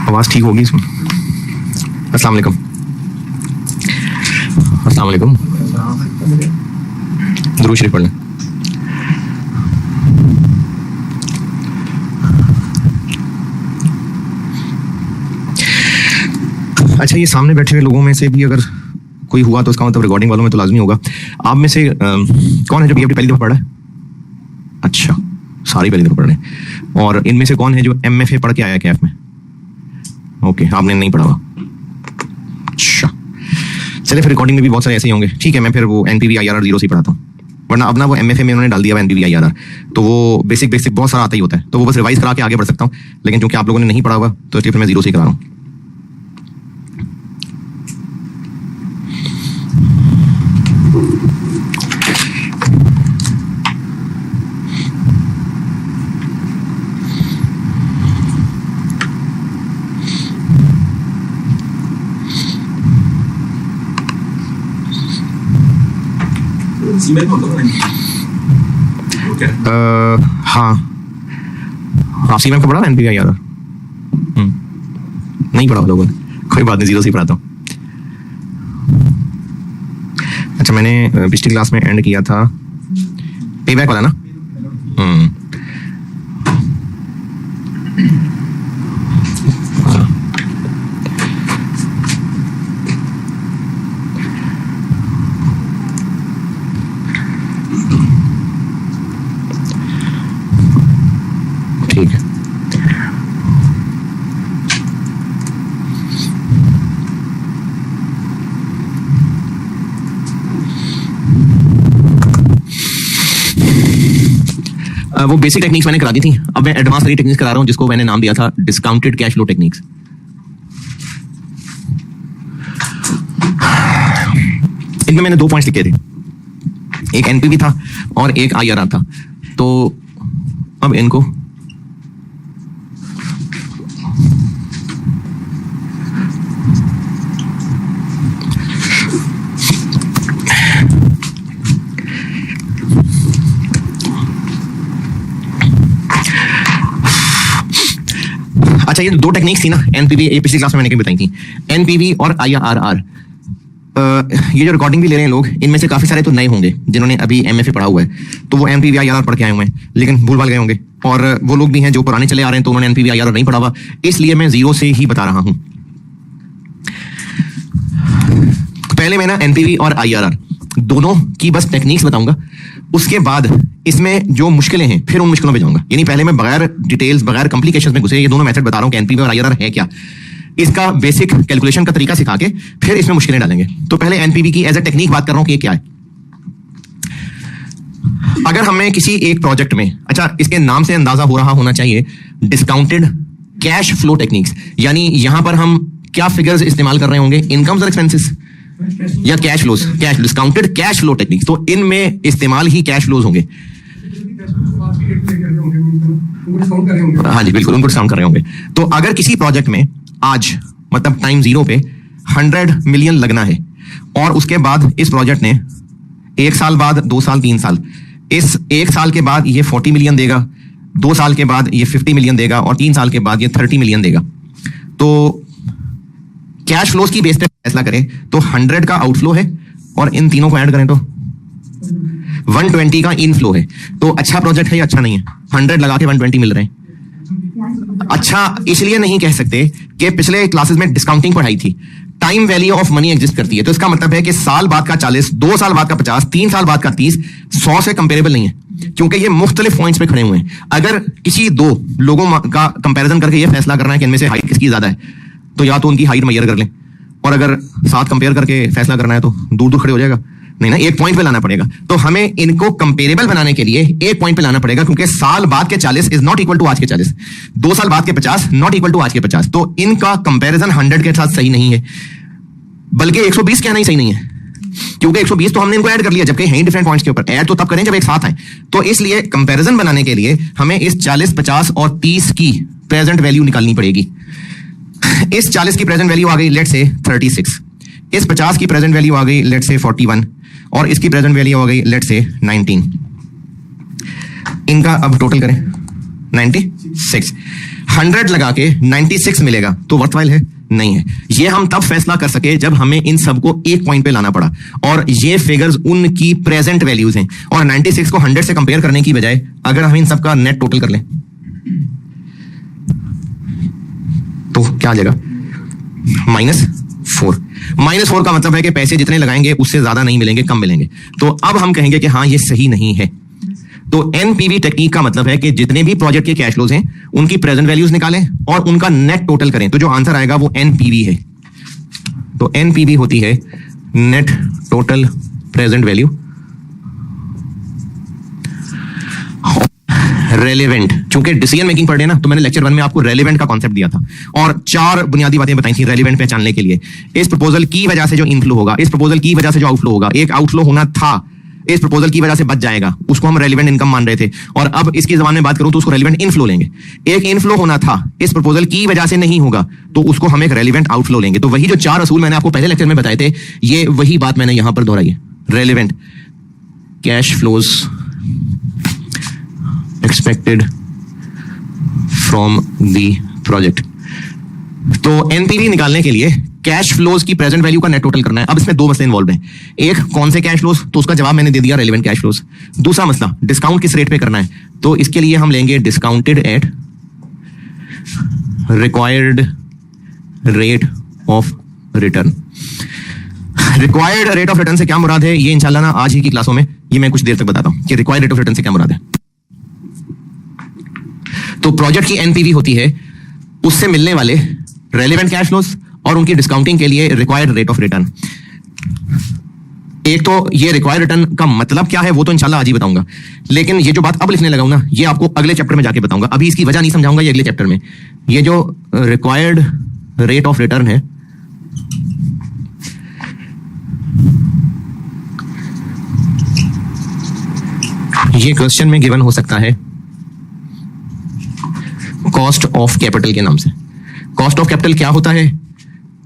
आवाज़ ठीक होगी इसमें? अस्सलाम वालेकुम। अस्सलाम वालेकुम। दुरूद शरीफ पढ़ लें। अच्छा, ये सामने बैठे हुए लोगों में से भी अगर कोई हुआ तो उसका मतलब रिकॉर्डिंग वालों में तो लाजमी होगा। आप में से कौन है जो बीएफडी पहली दफ़ा पढ़ा है? अच्छा, सारी पहली दफ़ा पढ़ रहे हैं। और इनमें से कौन है जो एमएफए पढ़ के आया है कैफ में? ओके, आपने नहीं पढ़ा हुआ। अच्छा, चलिए फिर रिकॉर्डिंग में भी बहुत सारे ऐसे ही होंगे। ठीक है, मैं फिर वो एनपीवी आईआरआर 0 से ही पढ़ाता हूँ, वरना अब ना वो एमएफए में उन्होंने डाल दिया हुआ एनपीवी आईआरआर, तो वो बेसिक बहुत सारा आता ही होता है, तो वो बस रिवाइज करा के आगे बढ़ सकता हूँ। लेकिन क्योंकि आप लोगों ने नहीं पढ़ा हुआ तो इसलिए फिर मैं 0 से ही करा रहा हूँ। हाँ, आप सीमेंट को पढ़ा एनपीवी आईआरआर? नहीं पढ़ा लोगों ने, कोई बात नहीं, 0 से ही पढ़ाता हूँ। अच्छा, मैंने पिछली क्लास में एंड किया था पेबैक वाला ना। ठीक है, वो बेसिक टेक्निक्स मैंने करा दी थी, अब मैं एडवांस वाली टेक्निक्स करा रहा हूं जिसको मैंने नाम दिया था डिस्काउंटेड कैश फ्लो टेक्निक्स। इनमें मैंने 2 पॉइंट्स लिखे थे, एक एनपीवी था और एक आईआरआर था। तो अब इनको अच्छा, ये 2 टेक्निक्स थी ना, एनपीवी, ये पिछली क्लास में मैंने बताई थी, एनपीवी और आईआरआर। ये जो रिकॉर्डिंग भी ले रहे हैं लोग, इनमें से काफी सारे तो नए होंगे जिन्होंने अभी एमएफए पढ़ा हुआ है, तो वो एनपीवी आईआरआर पढ़ के आए हुए हैं लेकिन भूल भाल गए होंगे। और वो लोग भी हैं जो पुराने चले आ रहे हैं तो उन्होंने एनपीवी आईआरआर नहीं पढ़ा हुआ, इसलिए मैं 0 से ही बता रहा हूं। पहले मैं ना एनपीवी और आईआरआर दोनों की बस टेक्निक्स बताऊंगा, उसके बाद इसमें जो मुश्किलें हैं फिर उन मुश्किलों पे जाऊंगा। यानी पहले मैं बगैर डिटेल्स, बगैर कॉम्प्लिकेशंस में घुसे ये दोनों मेथड बता रहा हूं कि एनपीवी और आईआरआर है क्या, इसका बेसिक कैलकुलेशन का तरीका सिखा के फिर इसमें मुश्किलें डालेंगे। तो पहले एनपीवी की एज ए टेक्निक बात कर रहा हूं कि ये क्या है। अगर हमें किसी एक प्रोजेक्ट में, अच्छा इसके नाम से अंदाजा हो रहा होना चाहिए, डिस्काउंटेड कैश फ्लो टेक्निक्स, यानी यहां पर हम क्या फिगर्स इस्तेमाल कर रहे होंगे, इनकम्स और एक्सपेंसेस या cash flows, cash discounted cash flow techniques, तो इनमें इस्तेमाल ही कैश फ्लोज होंगे। हाँ जी बिल्कुल, उनको डिस्काउंट कर रहे होंगे। तो अगर किसी प्रोजेक्ट में आज मतलब टाइम 0 पे 100 मिलियन लगना है और उसके बाद इस प्रोजेक्ट ने 1 साल बाद, 2 साल, 3 साल, इस 1 साल के बाद ये 40 मिलियन देगा, 2 साल के बाद ये 50 मिलियन देगा और 3 साल के बाद ये 30 मिलियन देगा। तो कैश फ्लोज की बेस पे फैसला करें तो 100 का आउटफ्लो है और इन तीनों को ऐड करें तो 120 का इनफ्लो है। तो अच्छा प्रोजेक्ट है या अच्छा नहीं है? 100 लगा के 120 मिल रहे हैं। अच्छा इसलिए नहीं कह सकते कि पिछले क्लासेस में डिस्काउंटिंग पढ़ाई थी, time value of money exist करती है, तो इसका मतलब है कि साल बाद का 40, 2 साल बाद का 50, 3 साल बाद का 30 100 से कंपेरेबल नहीं है, क्योंकि ये मुख्तलिफ पॉइंट्स पे खड़े हुए हैं। अगर किसी 2 लोगों का कंपैरिजन करके ये फैसला करना है कि इनमें से हाइट किसकी ज्यादा है, तो या तो उनकी हाइट मेजर कर लें, और अगर साथ कंपेयर करके फैसला करना है तो दूर दूर खड़े हो जाएगा, नहीं ना, एक पॉइंट पे लाना पड़ेगा। तो हमें इनको कंपेरेबल बनाने के लिए एक पॉइंट पे लाना पड़ेगा, क्योंकि साल बाद के 40 इज नॉट इक्वल टू आज के 40, 2 साल बाद के 50 नॉट इक्वल टू आज के 50। तो इनका कंपैरिजन 100 के साथ सही नहीं है, बल्कि 120 कहना ही सही नहीं है, क्योंकि 120 तो हमने इनको ऐड कर लिया, जबकि हैं डिफरेंट पॉइंट्स के ऊपर। ऐड तो तब करें जब एक साथ आए। तो इसलिए कंपैरिजन बनाने के लिए हमें इस 40, 50 और 30 की प्रेजेंट वैल्यू निकालनी पड़ेगी। इस 40 की प्रेजेंट वैल्यू आ गई लेट से 36, इस 50 की प्रेजेंट वैल्यू आ गई लेट से 41 और इसकी प्रेजेंट वैल्यू आ गई लेट से 19। इनका अब टोटल करें 96। 100 लगा के 96 मिलेगा तो वर्थवाइल है? नहीं है। ये हम तब फैसला कर सके जब हमें इन सबको एक पॉइंट पे लाना पड़ा, और ये फिगर्स उनकी प्रेजेंट वैल्यूज हैं। और 96 को 100 से कंपेयर करने की बजाय अगर हम इन सबका नेट टोटल कर लें तो क्या आ जाएगा? -4। -4 का मतलब है कि पैसे जितने लगाएंगे उससे ज्यादा नहीं मिलेंगे, कम मिलेंगे। तो अब हम कहेंगे कि हाँ ये सही नहीं है। तो एनपीवी टेक्निक का मतलब है कि जितने भी प्रोजेक्ट के कैश फ्लोज हैं उनकी प्रेजेंट वैल्यूज निकालें और उनका नेट टोटल करें, तो जो आंसर आएगा वो एनपीवी है। तो एनपीवी होती है net total present value relevant. चूंकि डिसीजन मेकिंग पढ़ रहे हैं ना, तो मैंने लेक्चर 1 में आपको रेलेवेंट का कॉन्सेप्ट दिया था और 4 बुनियादी बातें बताई थी रेलेवेंट पहचानने के लिए। इस प्रपोजल की वजह से जो इनफ्लो होगा, इस प्रपोजल की वजह से जो आउटफ्लो होगा, एक आउटफ्लो होना था, इस प्रपोजल की वजह से बच जाएगा, उसको हम रेलेवेंट इनकम मान रहे थे। और अब इसकी जबान में बात करूं तो उसको रेलेवेंट इनफ्लो लेंगे। एक इनफ्लो होना था, इस प्रपोजल की वजह से नहीं होगा, तो उसको हम एक रेलेवेंट आउटफ्लो लेंगे। तो वही जो 4 असूल मैंने आपको पहले लेक्चर में बताए थे, ये वही बात मैंने यहां पर दोहराई है। Relevant cash flows expected from the project. तो एनपीवी निकालने के लिए कैश फ्लोज की प्रेजेंट वैल्यू का नेट टोटल करना है। अब इसमें 2 मसले इन्वॉल्व हैं। एक कौन से कैश फ्लोज, तो उसका जवाब मैंने दे दिया, रेलेवेंट कैश फ्लोज। दूसरा मसला डिस्काउंट किस रेट पे करना है, तो इसके लिए हम लेंगे discounted eight required rate of return. Required rate of return से क्या मुराद है, ये इंशाल्लाह ना आज ही की क्लासों में ये मैं कुछ देर तक बताता हूं कि रिक्वायर्ड रेट ऑफ रिटर्न से क्या मुराद है। तो प्रोजेक्ट की एनपीवी होती है उससे मिलने वाले रेलेवेंट कैश फ्लोज और उनकी डिस्काउंटिंग के लिए रिक्वायर्ड रेट ऑफ रिटर्न। एक तो ये रिक्वायर्ड रिटर्न का मतलब क्या है वो तो इंशाल्लाह आज ही बताऊंगा, लेकिन ये जो बात अब लिखने लगाऊं ना, ये आपको अगले चैप्टर में जाके बताऊंगा। अभी इसकी वजह नहीं समझाऊंगा, ये अगले चैप्टर में। ये जो रिक्वायर्ड रेट ऑफ रिटर्न है, ये क्वेश्चन में गिवन हो सकता है कॉस्ट ऑफ कैपिटल के नाम से। कॉस्ट ऑफ कैपिटल क्या होता है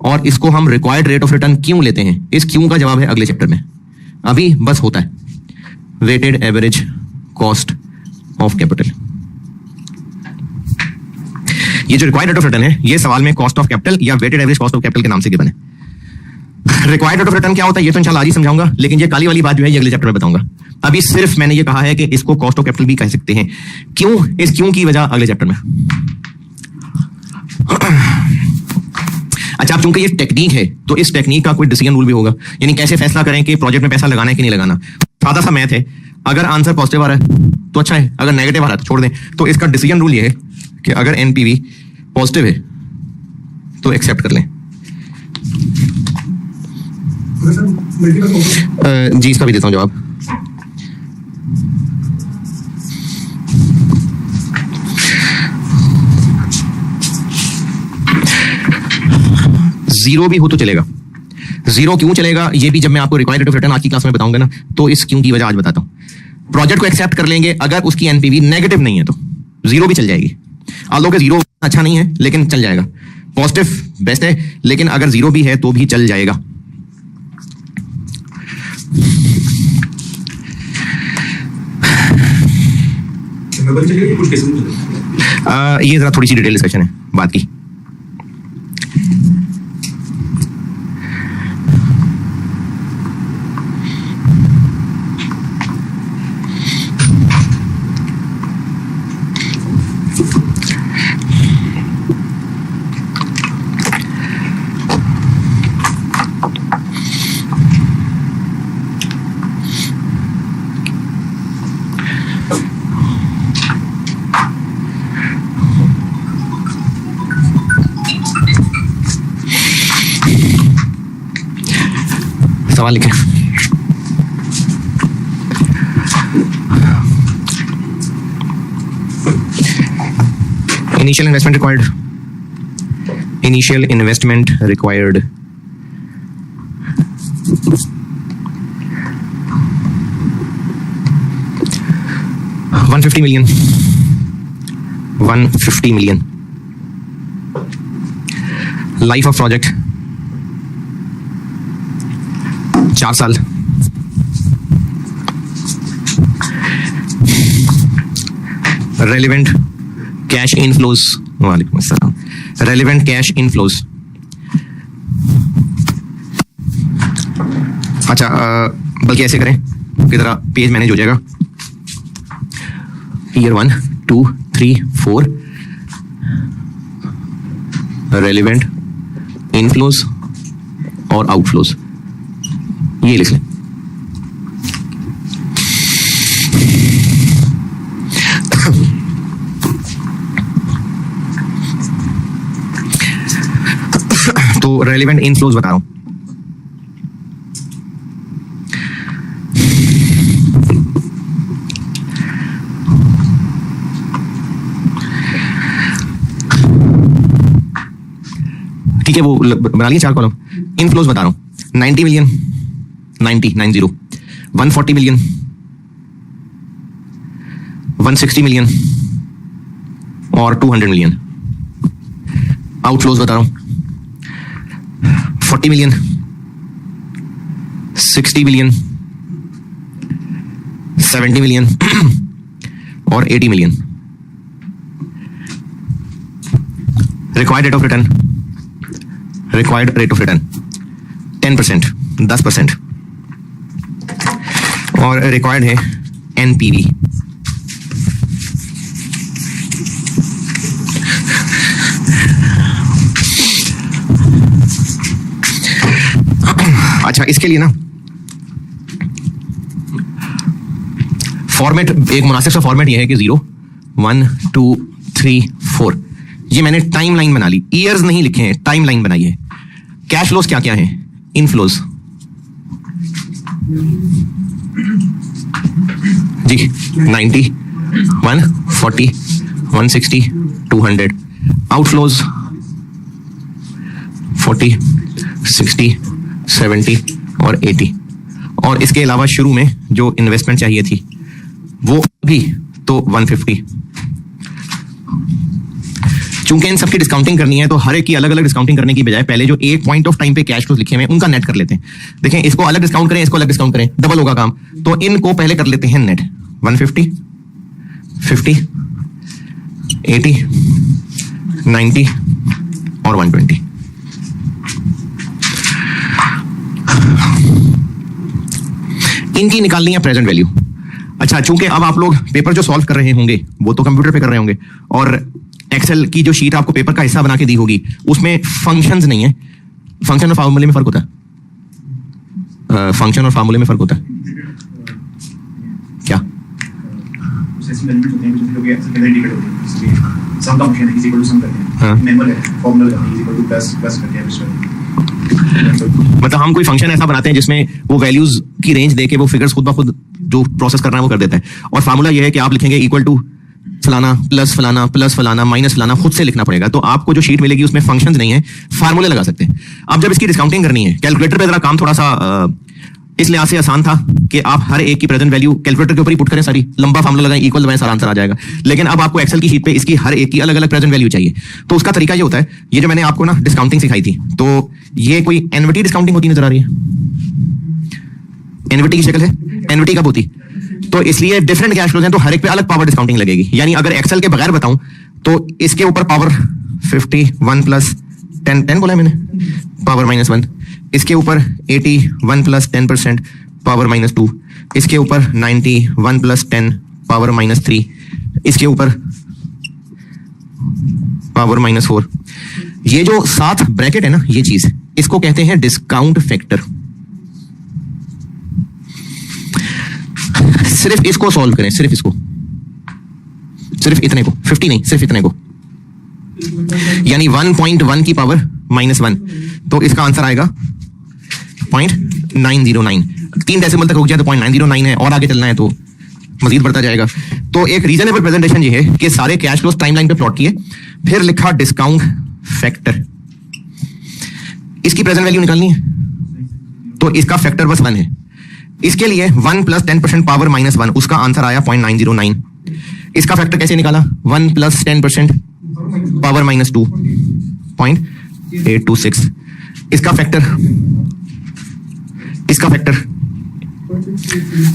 और इसको हम रिक्वायर्ड रेट ऑफ रिटर्न क्यों लेते हैं, इस क्यों का जवाब है अगले चैप्टर में। अभी बस होता है weighted average cost of capital. ये जो रिक्वायर्ड रेट ऑफ रिटर्न है, ये सवाल में कॉस्ट ऑफ कैपिटल या weighted average cost of capital के नाम से गिवन है। रिक्वायर्ड रेट ऑफ रिटर्न क्या होता है ये तो इंशाल्लाह आज ही समझाऊंगा, लेकिन ये काली वाली बात जो है ये अगले चैप्टर में बताऊंगा। अभी सिर्फ मैंने ये कहा है कि इसको कॉस्ट ऑफ कैपिटल भी कह सकते हैं। क्यों, इस क्यों की वजह अगले चैप्टर में। अच्छा, अब चूंकि ये टेक्निक है तो इस टेक्निक का कोई डिसीजन रूल भी होगा, यानी कैसे फैसला करें कि प्रोजेक्ट में पैसा लगाना है कि नहीं लगाना। सादा सा मैथ है, अगर आंसर पॉजिटिव आ रहा है तो अच्छा है, अगर नेगेटिव आ रहा है तो छोड़ दें। तो इसका डिसीजन रूल ये है कि अगर एनपीवी पॉजिटिव है तो एक्सेप्ट कर लें। जी इसका भी देता हूं जवाब। जीरो भी हो तो चलेगा। जीरो क्यों चलेगा ये भी जब मैं आपको रिक्वायर्ड रेट ऑफ रिटर्न आज की क्लास में बताऊंगा ना, तो इस क्यों की वजह आज बताता हूं। प्रोजेक्ट को एक्सेप्ट कर लेंगे अगर उसकी एनपीवी नेगेटिव नहीं है तो जीरो भी चल जाएगी। आलो के जीरो अच्छा नहीं है लेकिन चल जाएगा, पॉजिटिव बेस्ट है, लेकिन अगर जीरो भी है तो भी चल जाएगा। ये जरा थोड़ी सी डिटेल डिस्कशन है बात की। सवाल लिखें। Initial investment required, initial investment required $150 million, 150 million। Life of project 4 साल। रेलेवेंट कैश इनफ्लोज, वालेकुम अस्सलाम, रेलिवेंट कैश इनफ्लोज। अच्छा, बल्कि ऐसे करें कि जरा पेज मैनेज हो जाएगा। ईयर 1 2 3 4 रेलिवेंट इनफ्लोज और आउटफ्लोज, ये लिख लें। तो रेलिवेंट इनफ्लोज बता रहा हूं। ठीक है, वो बना लिए 4 कॉलम। इनफ्लोज बता रहा हूं, 90 मिलियन, 90 140 मिलियन, 160 मिलियन और 200 मिलियन। आउटफ्लोज बता रहा हूं, 40 मिलियन, 60 मिलियन, 70 मिलियन और 80 million. Required rate of return, required rate of return 10%, 10%। और रिक्वायर्ड है एनपीवी। अच्छा, इसके लिए ना फॉर्मेट, एक मुनासिब सा फॉर्मेट यह है कि 0 1 2 3 4, ये मैंने टाइम लाइन बना ली, ईयर्स नहीं लिखे हैं, टाइम लाइन बनाई है। कैश फ्लोज क्या क्या है? इनफ्लोज जी 90 140 160 200। आउटफ्लोज 40 60 70 और 80। और इसके अलावा शुरू में जो इन्वेस्टमेंट चाहिए थी वो भी तो 150। चूंकि इन सबकी डिस्काउंटिंग करनी है तो हर एक की अलग अलग डिस्काउंटिंग करने की बजाय पहले जो एक पॉइंट ऑफ टाइम पे कैश फ्लोज लिखे हुए हैं उनका नेट कर लेते हैं। देखें, इसको अलग डिस्काउंट करें, इसको अलग डिस्काउंट करें, डबल होगा काम। तो इनको पहले कर लेते हैं नेट। 150 50 80 90 और 120। इनकी निकालनी है प्रेजेंट वैल्यू। अच्छा, चूंकि अब आप लोग पेपर जो सॉल्व कर रहे होंगे वो तो कंप्यूटर पे कर रहे होंगे, और एक्सेल की जो शीट आपको पेपर का हिस्सा बना के दी होगी उसमें फंक्शंस नहीं है। फंक्शन और फार्मूले में फर्क होता है, फंक्शन और फार्मूले में फर्क होता है क्या? मतलब हम कोई फंक्शन ऐसा बनाते हैं जिसमें वो वैल्यूज की रेंज देके वो फिगर्स खुद ब खुद जो प्रोसेस करना है वो कर देता है। और फार्मूला ये है कि आप लिखेंगे इक्वल टू फलाना प्लस फलाना प्लस फलाना माइनस फलाना, खुद से लिखना पड़ेगा। तो आपको जो शीट मिलेगी उसमें फंक्शंस नहीं है, फार्मूले लगा सकते हैं। अब जब इसकी डिस्काउंटिंग करनी है, कैलकुलेटर पे जरा काम थोड़ा सा इस लिहाज से आसान था कि आप हर एक की प्रेजेंट वैल्यू कैलकुलेटर के ऊपर ही पुट करें, सारी लंबा फार्मूला लगाएं, इक्वल दबाएं, सारा आंसर आ जाएगा। लेकिन अब आपको एक्सेल की शीट पे इसकी हर एक की अलग अलग प्रेजेंट वैल्यू चाहिए। तो उसका तरीका ये होता है, ये जो मैंने आपको ना डिस्काउंटिंग सिखाई थी, तो ये कोई एनवीटी डिस्काउंटिंग होती नजर आ रही है? एनवीटी की शक्ल है, एनवीटी कब होती? तो इसलिए डिफरेंट कैश फ्लोज हैं तो हर एक पे अलग पावर डिस्काउंटिंग लगेगी। यानी अगर एक्सेल के बगैर बताऊं तो इसके ऊपर पावर 50 1 प्लस 10 बोला है मैंने, पावर -1। इसके ऊपर 80 1 प्लस 10% पावर -2। इसके ऊपर 90 1 प्लस 10 पावर -3। इसके ऊपर पावर -4। ये जो साथ ब्रैकेट है ना, ये चीज, इसको कहते हैं डिस्काउंट फैक्टर। सिर्फ इसको सॉल्व करें, सिर्फ इसको, सिर्फ इतने को, 50 नहीं, सिर्फ इतने को, यानी 1.1 की पावर -1। तो इसका आंसर आएगा 0.909। 3 डेसिमल तक रुक जाए तो 0.909 है, और आगे चलना है तो मजीद बढ़ता जाएगा। तो एक रीजनेबल प्रेजेंटेशन ये है कि सारे कैश फ्लोज टाइमलाइन पे प्लॉट किए, फिर लिखा डिस्काउंट फैक्टर। इसकी प्रेजेंट वैल्यू निकालनी है तो इसका फैक्टर बस 1 है। इसके लिए 1 प्लस 10% पावर -1, उसका आंसर आया 0.909। इसका फैक्टर कैसे निकाला? 1 प्लस 10% पावर -2, 0.826। इसका फैक्टर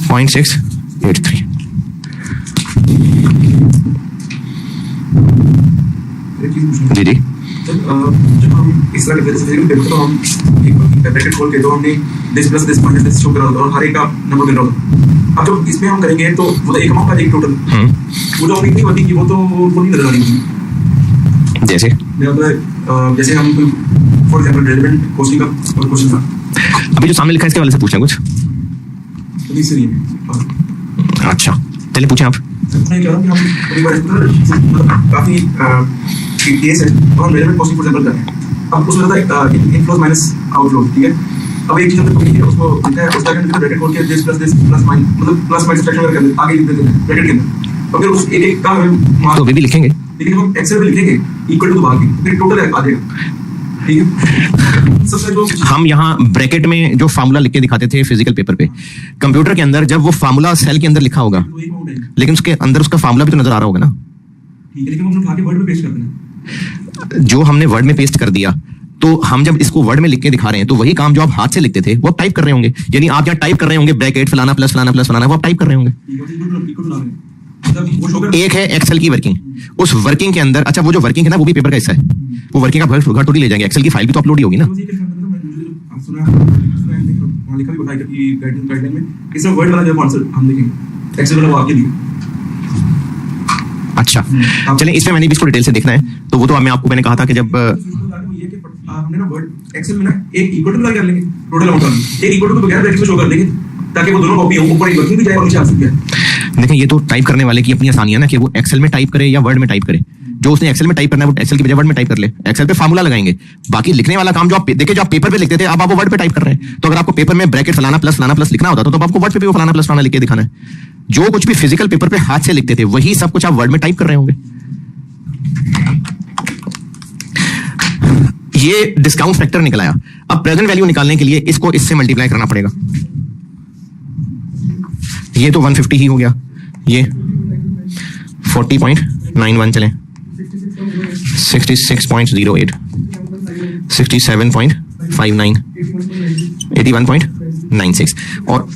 0.683। जी जी। जब हम इस तरह के फिजिकल पेपर तो हम एक ब्रैकेट खोल के तो हमने this plus this minus this show करा होता है और हर एक का नंबर मिल रहा होता। अब जब इसमें हम करेंगे तो वो एक अमाउंट आ जाएगी टोटल, वो जो अपनी नहीं होती कि वो तो नहीं नजर आ रही। जैसे जैसे हम फॉर एग्जांपल रेलेवेंट क्वेश्चन का क्वेश्चन था, अभी जो सामने लिखा है इसके वाले से पूछना कुछ। तो इसलिए अच्छा चलिए पूछें आप। मैं कह रहा हूं कि हम कई बार काफी केस है तो हम रेलेवेंट क्वेश्चन फॉर एग्जांपल कर रहे हैं। अब उसमें रहता है इनफ्लो माइनस आउटफ्लो, ठीक है। अब एक चीज हमने पढ़ी है उसको लिखा है उसका अंदर ब्रैकेट खोल के दिस प्लस माइनस मतलब प्लस माइनस सेक्शन कर देते आगे लिख देते हैं ब्रैकेट के अंदर। और फिर उस एक एक का हम तो भी लिखेंगे, लेकिन हम एक्सेल में लिखेंगे इक्वल टू बाकी फिर टोटल आ जाएगा, ठीक है। सबसे जो हम यहाँ ब्रैकेट में जो फार्मूला लिख के दिखाते थे फिजिकल पेपर पे, कंप्यूटर के अंदर जब वो फार्मूला सेल के अंदर लिखा होगा तो एक अमाउंट है, लेकिन उसके अंदर उसका फार्मूला भी तो नजर आ रहा होगा ना। ठीक है, लेकिन हम उठा के वर्ड में पेस्ट करते हैं। जो हमने वर्ड में पेस्ट कर दिया तो हम जब इसको वर्ड में लिख के दिखा रहे हैं तो वही काम जो आप हाथ से लिखते थे वो आप टाइप कर रहे होंगे, यानी आप यहाँ टाइप कर रहे होंगे ब्रैकेट फलाना प्लस फलाना प्लस फलाना, वो आप टाइप कर रहे होंगे। ठीक है, इक्वल टू ना है मतलब वो शो कर एक है एक्सेल की वर्किंग, उस वर्किंग के अंदर अच्छा वो जो वर्किंग है ना वो भी पेपर का हिस्सा है, वो वर्किंग का घर थोड़ी ले जाएंगे, एक्सेल की फाइल भी तो अपलोड ही होगी ना। तो ये क्या करता था, मुझे आप सुना वहाँ लिखा भी बताया कि गाइडलाइन में इसमें वर्ड वाला जो आंसर हम लिखेंगे एक्सेल वाला वो आपके लिए। अच्छा चलिए इसमें मैंने भी इसको डिटेल से देखना है, तो वो तो मैं आपको मैंने कहा था कि जब हमने ना वर्ड एक्सेल में ना एक इक्वल टू कर लेंगे टोटल अमाउंट एक इक्वल टू बगैर ब्रैकेट में शो कर देंगे ताकि वो दोनों कॉपी हो, ऊपर एक वर्किंग भी जाए और नीचे आ सकती है। देखें ये तो टाइप करने वाले की अपनी आसानी है ना कि वो एक्सेल में टाइप करे या वर्ड में टाइप करे। जो उसने एक्सेल में टाइप करना है वो एक्सेल की बजाय वर्ड में टाइप कर ले, एक्सेल पे फार्मूला लगाएंगे। बाकी लिखने वाला काम जो आप देखिए जो आप पेपर पे लिखते थे अब आप वो वर्ड पे टाइप कर रहे हैं। तो अगर आपको पेपर में ब्रैकेट फलाना प्लस लिखना होता तो आपको वर्ड पे भी वो फलाना प्लस फलाना लिख के दिखाना है। जो कुछ भी फिजिकल पेपर पे हाथ से लिखते थे वही सब कुछ आप वर्ड में टाइप कर रहे होंगे। ये डिस्काउंट फैक्टर निकल आया। अब प्रेजेंट वैल्यू निकालने के लिए इसको इससे मल्टीप्लाई करना पड़ेगा। ये तो 150 ही हो गया, ये 40.91 चले 66.08 67.59 81.96 और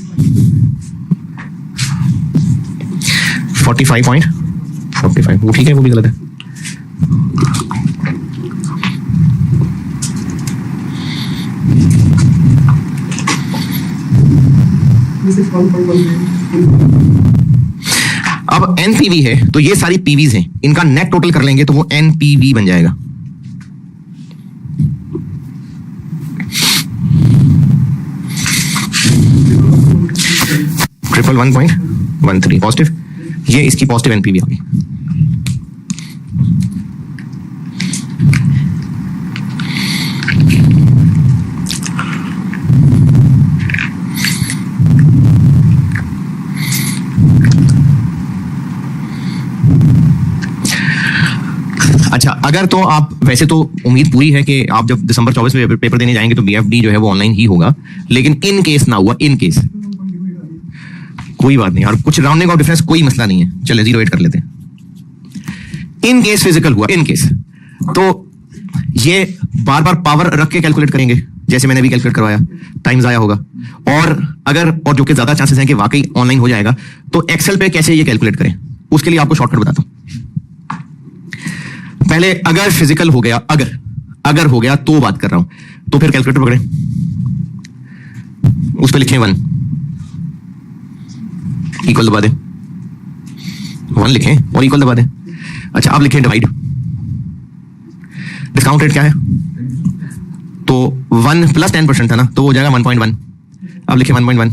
45.45 वो ठीक है, वो भी गलत है। अब एनपीवी है तो ये सारी पीवीज हैं, इनका नेट टोटल कर लेंगे तो वो एनपीवी बन जाएगा। ट्रिपल 1.13 पॉजिटिव, ये इसकी पॉजिटिव एनपीवी आ गई। अच्छा अगर तो आप वैसे तो उम्मीद पूरी है कि आप जब दिसंबर 24 में पेपर देने जाएंगे तो बीएफडी जो है वो ऑनलाइन ही होगा, लेकिन इन केस ना हुआ, इन केस कोई बात नहीं, और कुछ राउंडिंग ऑफ डिफरेंस कोई मसला नहीं है, चले 0.8 कर लेते हैं। इन केस फिजिकल हुआ, इन केस तो ये बार बार पावर रख के कैलकुलेट करेंगे जैसे मैंने भी कैलकुलेट करवाया, टाइम जाया होगा। और जो कि ज्यादा चांसेस हैं कि वाकई ऑनलाइन हो जाएगा, तो एक्सेल पे कैसे ये कैलकुलेट करें उसके लिए आपको शॉर्टकट बताता हूं। पहले अगर फिजिकल हो गया, अगर हो गया तो बात कर रहा हूं, तो फिर कैलकुलेटर पकड़े, उस पर लिखें 1 इक्वल दबा दें, 1 लिखें और इक्वल दबा दें। अच्छा अब लिखें डिवाइड, डिस्काउंट रेट क्या है तो 1 प्लस 10% था ना, तो हो जाएगा 1.1। अब लिखें 1.1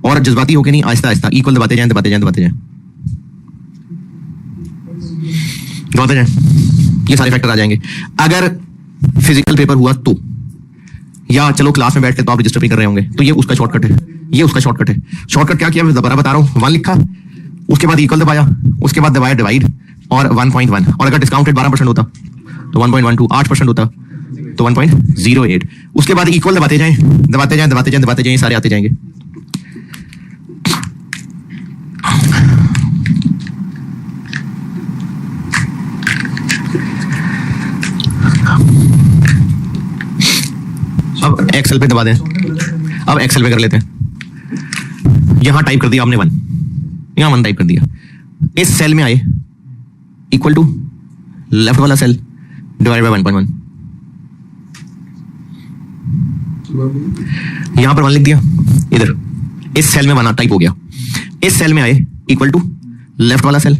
और जज्बाती होके नहीं, आहिस्ता आहिस्ता इक्वल दबाते जाएं दबाते जाएं दबाते जाएं दबाते जाएं, ये सारे फैक्टर आ जाएंगे। अगर फिजिकल पेपर हुआ तो, या चलो क्लास में बैठ के तो आप रजिस्टर भी कर रहे होंगे, तो ये उसका शॉर्टकट है, ये उसका शॉर्टकट है। शॉर्टकट क्या किया मैं दोबारा बता रहा हूं, 1 लिखा, उसके बाद इक्वल दबाया, उसके बाद दबाया डिवाइड और 1.1, और अगर डिस्काउंट रेट 12% होता तो 1.12, 8% होता तो 1.08, उसके बाद इक्वल दबाते जाएं दबाते जाएं दबाते जाएं दबाते जाएं, सारे आते जाएंगे। अब एक्सेल पे दबा दें, अब एक्सेल पे कर लेते हैं। यहां टाइप कर दिया आपने 1, यहां 1 टाइप कर दिया, इस सेल में आए इक्वल टू लेफ्ट वाला सेल, डिवाइडेड बाय 1.1। यहां पर 1 लिख दिया, इधर इस सेल में 1 टाइप हो गया, इस सेल में आए इक्वल टू लेफ्ट वाला सेल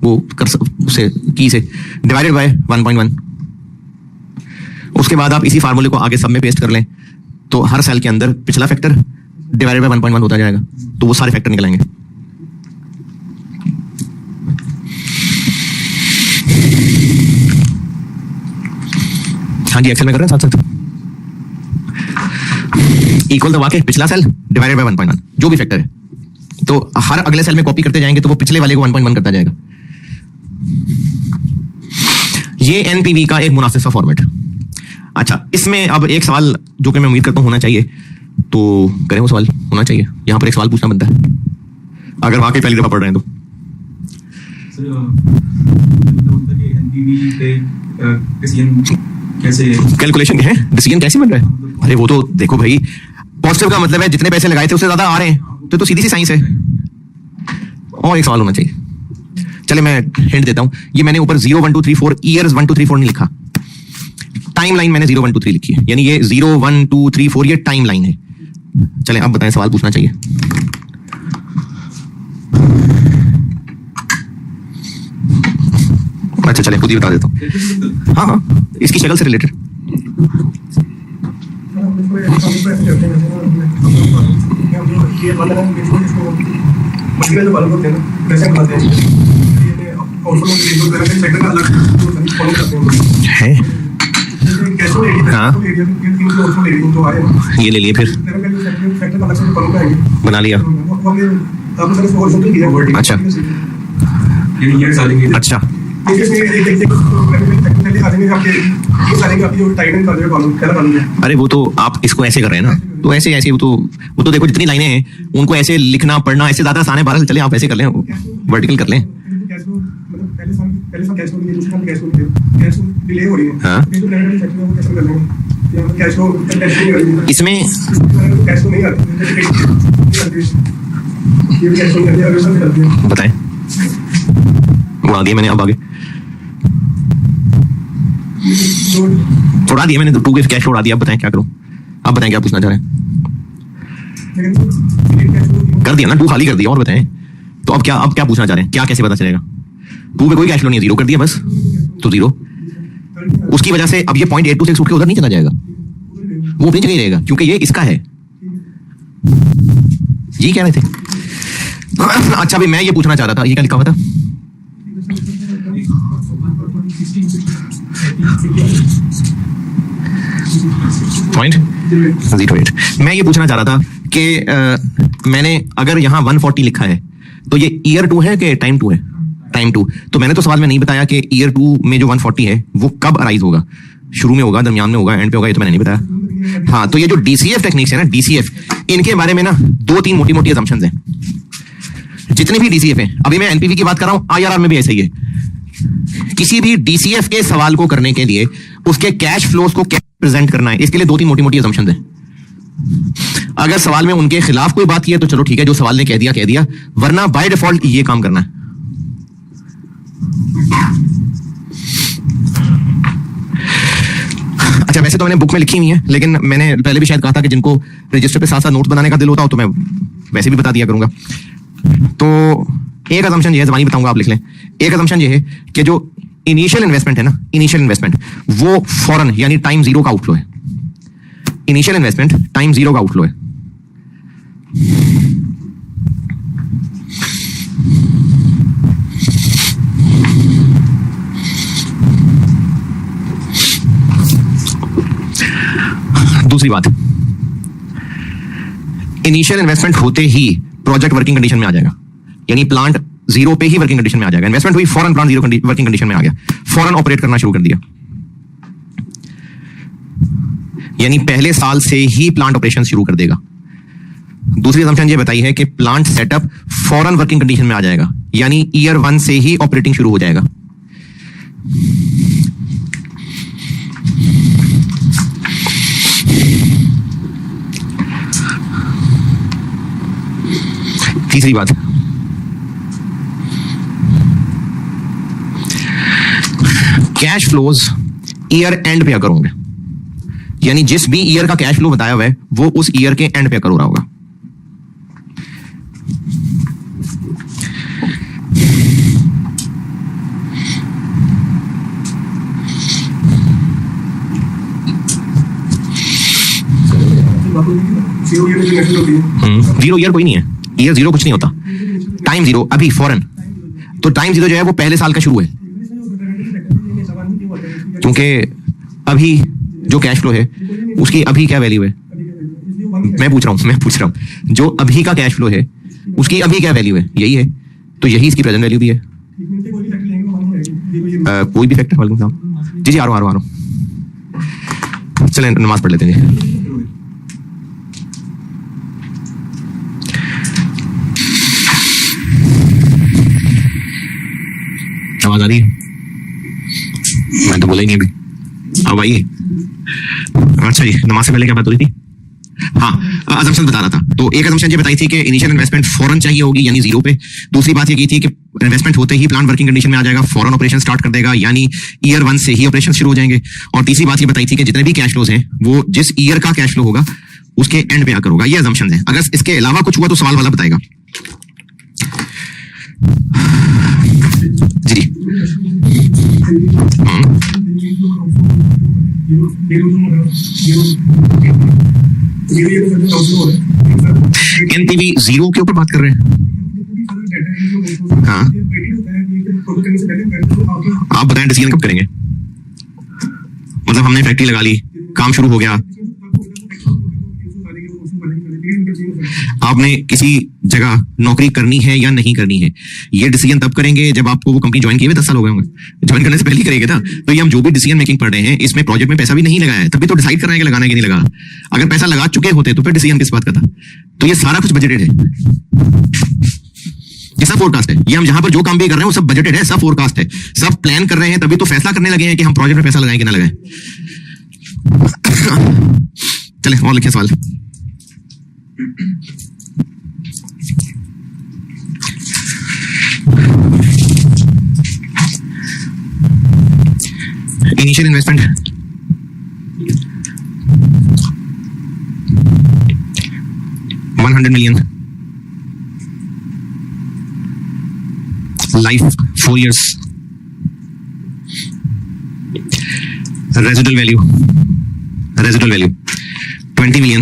वो कर उसे की से डिवाइडेड बाय 1.1। उसके बाद आप इसी फार्मूले को आगे सब में पेस्ट कर लें तो हर सेल के अंदर पिछला फैक्टर डिवाइडेड बाय 1.1 होता जाएगा, तो वो सारे फैक्टर निकल आएंगे। हाँ जी, एक्सेल में कर रहे हैं साथ साथ। इक्वल दबा के पिछला सेल डिवाइडेड बाय 1.1 जो भी फैक्टर है, तो हर अगले सेल में कॉपी करते जाएंगे तो वो पिछले वाले को 1.1 करता जाएगा। ये एनपीवी का एक मुनासिब सा फॉर्मेट। अच्छा, इसमें अब एक सवाल जो कि मैं उम्मीद करता हूं होना चाहिए, तो करें वो सवाल होना चाहिए। यहां पर एक सवाल पूछना बनता है अगर वाकई पहली दफा पढ़ रहे हैं तो। कैलकुलेशन है, डिसीजन कैसे बन रहा है? अरे वो तो देखो भाई, पॉजिटिव का मतलब है जितने पैसे लगाए थे उससे ज्यादा आ रहे हैं, तो सीधी सी साइंस है। और एक सवाल होना चाहिए, चले मैं हिंट देता हूं। ये मैंने ऊपर 0 1 2 3 4 ईयर्स 1 2 3 4 नहीं लिखा, टाइम लाइन मैंने 0 1 2 3 लिखी है, यानी ये 0 1 2 3 4 ये टाइम लाइन है। चलें अब बताएं, सवाल पूछना चाहिए। अच्छा चले खुद ही बता देता हूँ। हाँ हाँ, इसकी शक्ल से रिलेटेड। है हाँ, ये ले लिए फिर बना लिया। अच्छा अच्छा, अरे वो तो आप इसको ऐसे कर रहे हैं ना, तो ऐसे ऐसे वो तो देखो जितनी लाइनें हैं उनको ऐसे लिखना पढ़ना ऐसे ज्यादा आसान है। बहरहाल चले आप ऐसे कर लें, वर्टिकल कर लें। हाँ, इसमें बताएं, उड़ा दिया मैंने, अब आगे उड़ा दिया मैंने, 2 के कैश उड़ा दिया। अब बताएं क्या करूं, अब बताएं क्या पूछना चाह रहे हैं। कर दिया ना, 2 खाली कर दिया, और बताएं तो अब क्या पूछना चाह रहे हैं, क्या कैसे पता चलेगा? 2 पे कोई कैश फ्लो नहीं है, 0 कर दिया बस, तो 0। उसकी वजह से अब ये 0.826 उठ के उधर नहीं चला जाएगा, वो अपनी जगह ही रहेगा क्योंकि ये इसका है। जी कह रहे थे। अच्छा भाई, मैं ये पूछना चाह रहा था, ये क्या लिखा हुआ था? .08। मैं ये पूछना चाह रहा था कि मैंने अगर यहाँ 140 लिखा है तो ये ईयर 2 है कि टाइम 2 है? टाइम 2। तो मैंने तो सवाल में नहीं बताया कि ईयर 2 में जो 140 है वो कब अराइज होगा, शुरू में होगा, दरमियान में होगा, एंड पे होगा, ये तो मैंने नहीं बताया। हाँ, तो ये जो डीसीएफ टेक्निक्स है ना, डीसीएफ, इनके बारे में ना 2-3 मोटी मोटी असम्पशंस हैं। जितने भी डीसीएफ है, अभी मैं एनपीवी की बात कर रहा हूं, आईआरआर में भी ऐसा ही है। किसी भी डीसीएफ के सवाल को करने के लिए उसके कैश फ्लोज को कैसे प्रेजेंट करना है, इसके लिए 2-3 मोटी मोटी असम्पशंस हैं। अगर सवाल में उनके खिलाफ कोई बात की है तो चलो ठीक है, जो सवाल ने कह दिया, वरना बाय डिफॉल्ट ये काम करना है। अच्छा, वैसे तो मैंने बुक में लिखी नहीं है, लेकिन मैंने पहले भी शायद कहा था कि जिनको रजिस्टर पे साथ साथ नोट बनाने का दिल होता हो तो मैं वैसे भी बता दिया करूंगा। तो एक असम्पशन ये है, जबानी बताऊंगा, आप लिख लें। एक असम्पशन ये है कि जो इनिशियल इन्वेस्टमेंट है ना, इनिशियल इन्वेस्टमेंट वो फौरन यानी टाइम 0 का आउटफ्लो है। इनिशियल इन्वेस्टमेंट टाइम 0 का आउटफ्लो है। दूसरी बात, इनिशियल इन्वेस्टमेंट होते ही प्रोजेक्ट वर्किंग कंडीशन में आ जाएगा, यानी प्लांट 0 पे ही वर्किंग कंडीशन में आ जाएगा। इन्वेस्टमेंट हुई, फौरन प्लांट 0 वर्किंग कंडीशन में आ गया, फौरन ऑपरेट करना शुरू कर दिया, यानी पहले साल से ही प्लांट ऑपरेशन शुरू कर देगा। दूसरी असम्पशन ये बताई है कि प्लांट सेटअप फौरन वर्किंग कंडीशन में आ जाएगा, यानी ईयर 1 से ही ऑपरेटिंग शुरू हो जाएगा। तीसरी बात, कैश फ्लोज ईयर एंड पे अकर होंगे, यानी जिस भी ईयर का कैश फ्लो बताया हुआ है वो उस ईयर के एंड पे अकर हो रहा होगा। जीरो ईयर कोई नहीं है, ईयर जीरो कुछ नहीं होता, टाइम जीरो अभी फौरन। तो टाइम जीरो जो है वो पहले साल का शुरू है, क्योंकि अभी जो कैश फ्लो है उसकी अभी क्या वैल्यू है, मैं पूछ रहा हूं जो अभी का कैश फ्लो है उसकी अभी क्या वैल्यू है, यही है। तो यही इसकी प्रेजेंट वैल्यू भी है। कोई भी फैक्टर वालेकुम सलाम जी, आ रहा हूं चलें नमाज पढ़ लेते हैं। आवाज आ रही है? मैं तो बोला ही नहीं अभी, अब आइए। अच्छा जी, नमाज से पहले क्या बात हो रही थी? हाँ, असम्पशन बता रहा था। तो एक असम्पशन ये बताई थी कि इनिशियल इन्वेस्टमेंट फौरन चाहिए होगी, यानी जीरो पे। दूसरी बात ये की थी कि इन्वेस्टमेंट होते ही प्लांट वर्किंग कंडीशन में आ जाएगा, फौरन ऑपरेशन स्टार्ट कर देगा, यानी ईयर 1 से ही ऑपरेशन शुरू हो जाएंगे। और तीसरी बात ये बताई थी कि जितने भी कैश फ्लोज हैं वो जिस ईयर का कैश फ्लो होगा उसके एंड पे आकर होगा। ये असम्पशन है। अगर इसके अलावा कुछ हुआ तो सवाल वाला बताएगा। जी एनपीवी जीरो के ऊपर बात कर रहे हैं। हाँ, आप बताएं डिसीजन कब करेंगे? मतलब हमने फैक्ट्री लगा ली, काम शुरू हो गया, आपने किसी जगह नौकरी करनी है या नहीं करनी है, ये डिसीजन तब करेंगे जब आपको वो कंपनी ज्वाइन किए हुए 10 साल हो गए होंगे। ज्वाइन करने से पहले ही करेंगे ना। तो ये हम जो भी डिसीजन मेकिंग पढ़ रहे हैं इसमें प्रोजेक्ट में पैसा भी नहीं लगाया है, तभी तो डिसाइड कर रहे हैं कि लगाना है कि नहीं लगाना। अगर पैसा लगा चुके होते तो फिर डिसीजन किस बात का था? तो ये सारा कुछ बजटेड है, ये सब फोरकास्ट है। ये हम जहां पर जो काम भी कर रहे हैं वो सब बजटेड है, सब फोरकास्ट है, सब प्लान कर रहे हैं, तभी तो फैसला करने लगे हैं कि हम प्रोजेक्ट में पैसा लगाएं कि ना लगाएं। चले और लिखे सवाल। Initial investment $100 million, life 4 years, residual value $20 million,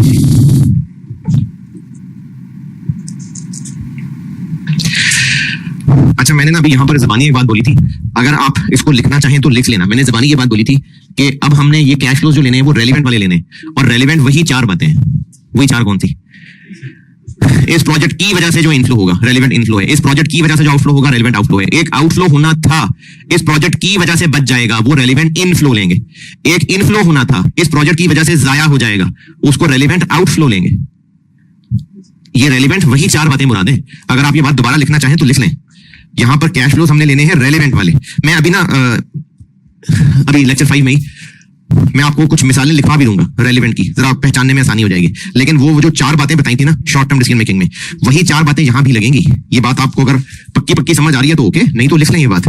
अच्छा मैंने ना अभी यहाँ पर ज़बानी एक बात बोली थी, अगर आप इसको लिखना चाहें तो लिख लेना। मैंने ज़बानी ये बात बोली थी कि अब हमने ये कैश फ्लोज जो लेने हैं वो रेलिवेंट वाले लेने हैं, और रेलिवेंट वही 4 बातें हैं। वही 4 कौन सी? इस प्रोजेक्ट की वजह से जो इनफ्लो होगा रेलिवेंट इनफ्लो है, इस प्रोजेक्ट की वजह से जो आउटफ्लो होगा रेलिवेंट आउटफ्लो है। एक आउटफ्लो होना था, इस प्रोजेक्ट की वजह से बच जाएगा, वो रेलिवेंट इनफ्लो लेंगे। एक इनफ्लो होना था, इस प्रोजेक्ट की वजह से जाया हो जाएगा, उसको रेलिवेंट आउटफ्लो लेंगे। ये रेलिवेंट वही 4 बातें मुराद है। अगर आप ये बात दोबारा लिखना चाहें तो लिख लें। यहां पर कैश फ्लोज हमने लेने हैं रेलिवेंट वाले। मैं अभी ना अभी लेक्चर 5 में ही मैं आपको कुछ मिसालें लिखवा भी दूंगा रेलिवेंट की, जरा पहचानने में आसानी हो जाएगी। लेकिन वो जो 4 बातें बताई थी ना शॉर्ट टर्म डिसीजन मेकिंग में, वही 4 बातें यहां भी लगेंगी। ये बात आपको अगर पक्की समझ आ रही है तो ओके, नहीं तो लिख लें ये बात।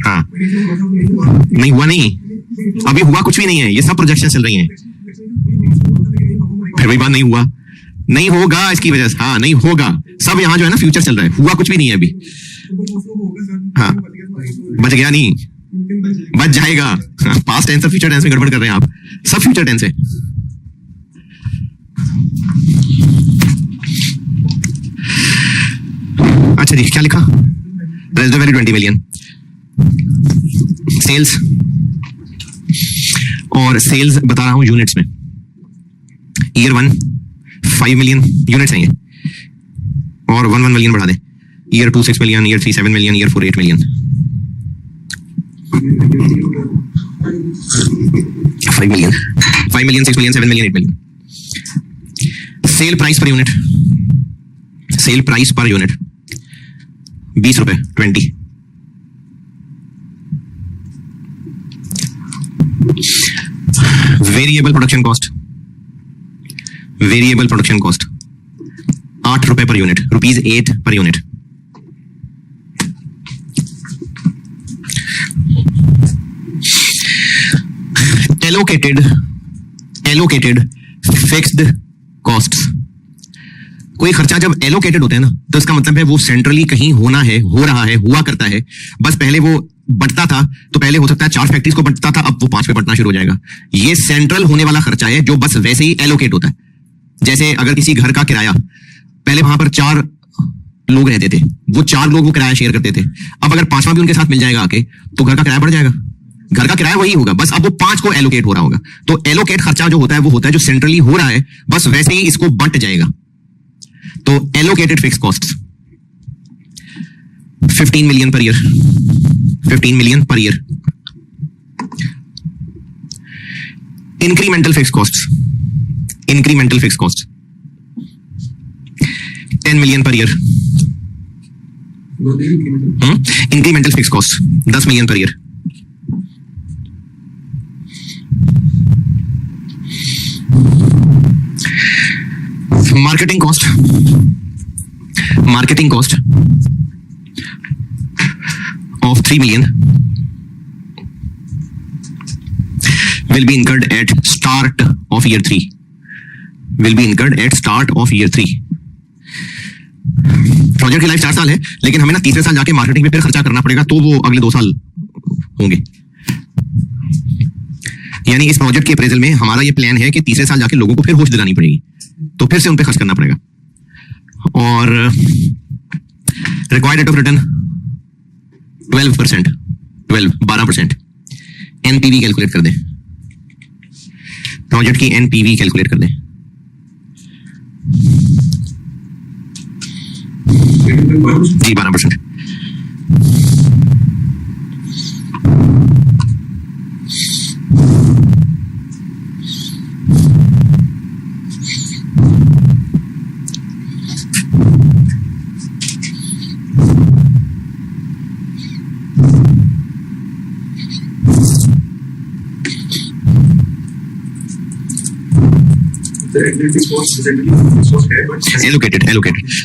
हाँ, नहीं हुआ, नहीं अभी हुआ कुछ भी नहीं है, ये सब प्रोजेक्शन चल रही हैं। फिर वही बात, नहीं हुआ, नहीं होगा इसकी वजह से। हाँ, नहीं होगा, सब यहाँ जो है ना फ्यूचर चल रहा है, हुआ कुछ भी नहीं है अभी। हाँ, बच गया नहीं, बच जाएगा। पास्ट टेंस और फ्यूचर टेंस में गड़बड़ कर रहे हैं आप, सब फ्यूचर टेंस है। अच्छा जी, क्या लिखा? रेजिडुअल वैल्यू 20 मिलियन, सेल्स, और सेल्स बता रहा हूं यूनिट्स में। ईयर 1 5 मिलियन यूनिट्स हैं ये, और 1 मिलियन बढ़ा दें। Year 2 6 million, year 3 7 million, year 4 8 million. 5 million 6 million 7 million 8 million. Sale price per unit, sale price per unit 20 रुपए 20। Variable production cost, variable production cost 8 रुपए per unit, ₹8 per unit. Allocated fixed costs. कोई खर्चा जब allocated होता है ना, तो इसका मतलब है वो सेंट्रली कहीं होना है, हो रहा है, हुआ करता है। बस पहले वो बंटता था, तो पहले हो सकता है 4 फैक्ट्रीज को बंटता था, अब वो 5 पे बंटना शुरू हो जाएगा। ये सेंट्रल होने वाला खर्चा है जो बस वैसे ही एलोकेट होता है। जैसे अगर किसी घर का किराया, पहले वहां पर 4 लोग रहते थे, वो 4 लोग वो किराया शेयर करते थे। अब अगर 5वां भी उनके साथ मिल जाएगा आके, तो घर का किराया बढ़ जाएगा। घर का किराया वही होगा, बस अब वो 5 को एलोकेट हो रहा होगा। तो एलोकेट खर्चा जो होता है वो होता है जो सेंट्रली हो रहा है, बस वैसे ही इसको बंट जाएगा। तो allocated fix costs 15 million per year, 15 million per year. Incremental fixed costs, 10 million per year. Incremental fixed costs 10 million per year. Marketing cost of 3 million will be incurred at start of year 3. Project की life 4 साल है, लेकिन हमें ना तीसरे साल जाके marketing पे फिर खर्चा करना पड़ेगा, तो वो अगले 2 साल होंगे। यानी इस प्रोजेक्ट के अप्रेजल में हमारा ये प्लान है कि तीसरे साल जाके लोगों को फिर होश दिलानी पड़ेगी, तो फिर से उन पे खर्च करना पड़ेगा। और required rate of return 12% NPV calculate कर दें, प्रोजेक्ट की एनपीवी कैलकुलेट कर दें। जी 12%। एलोकेटेड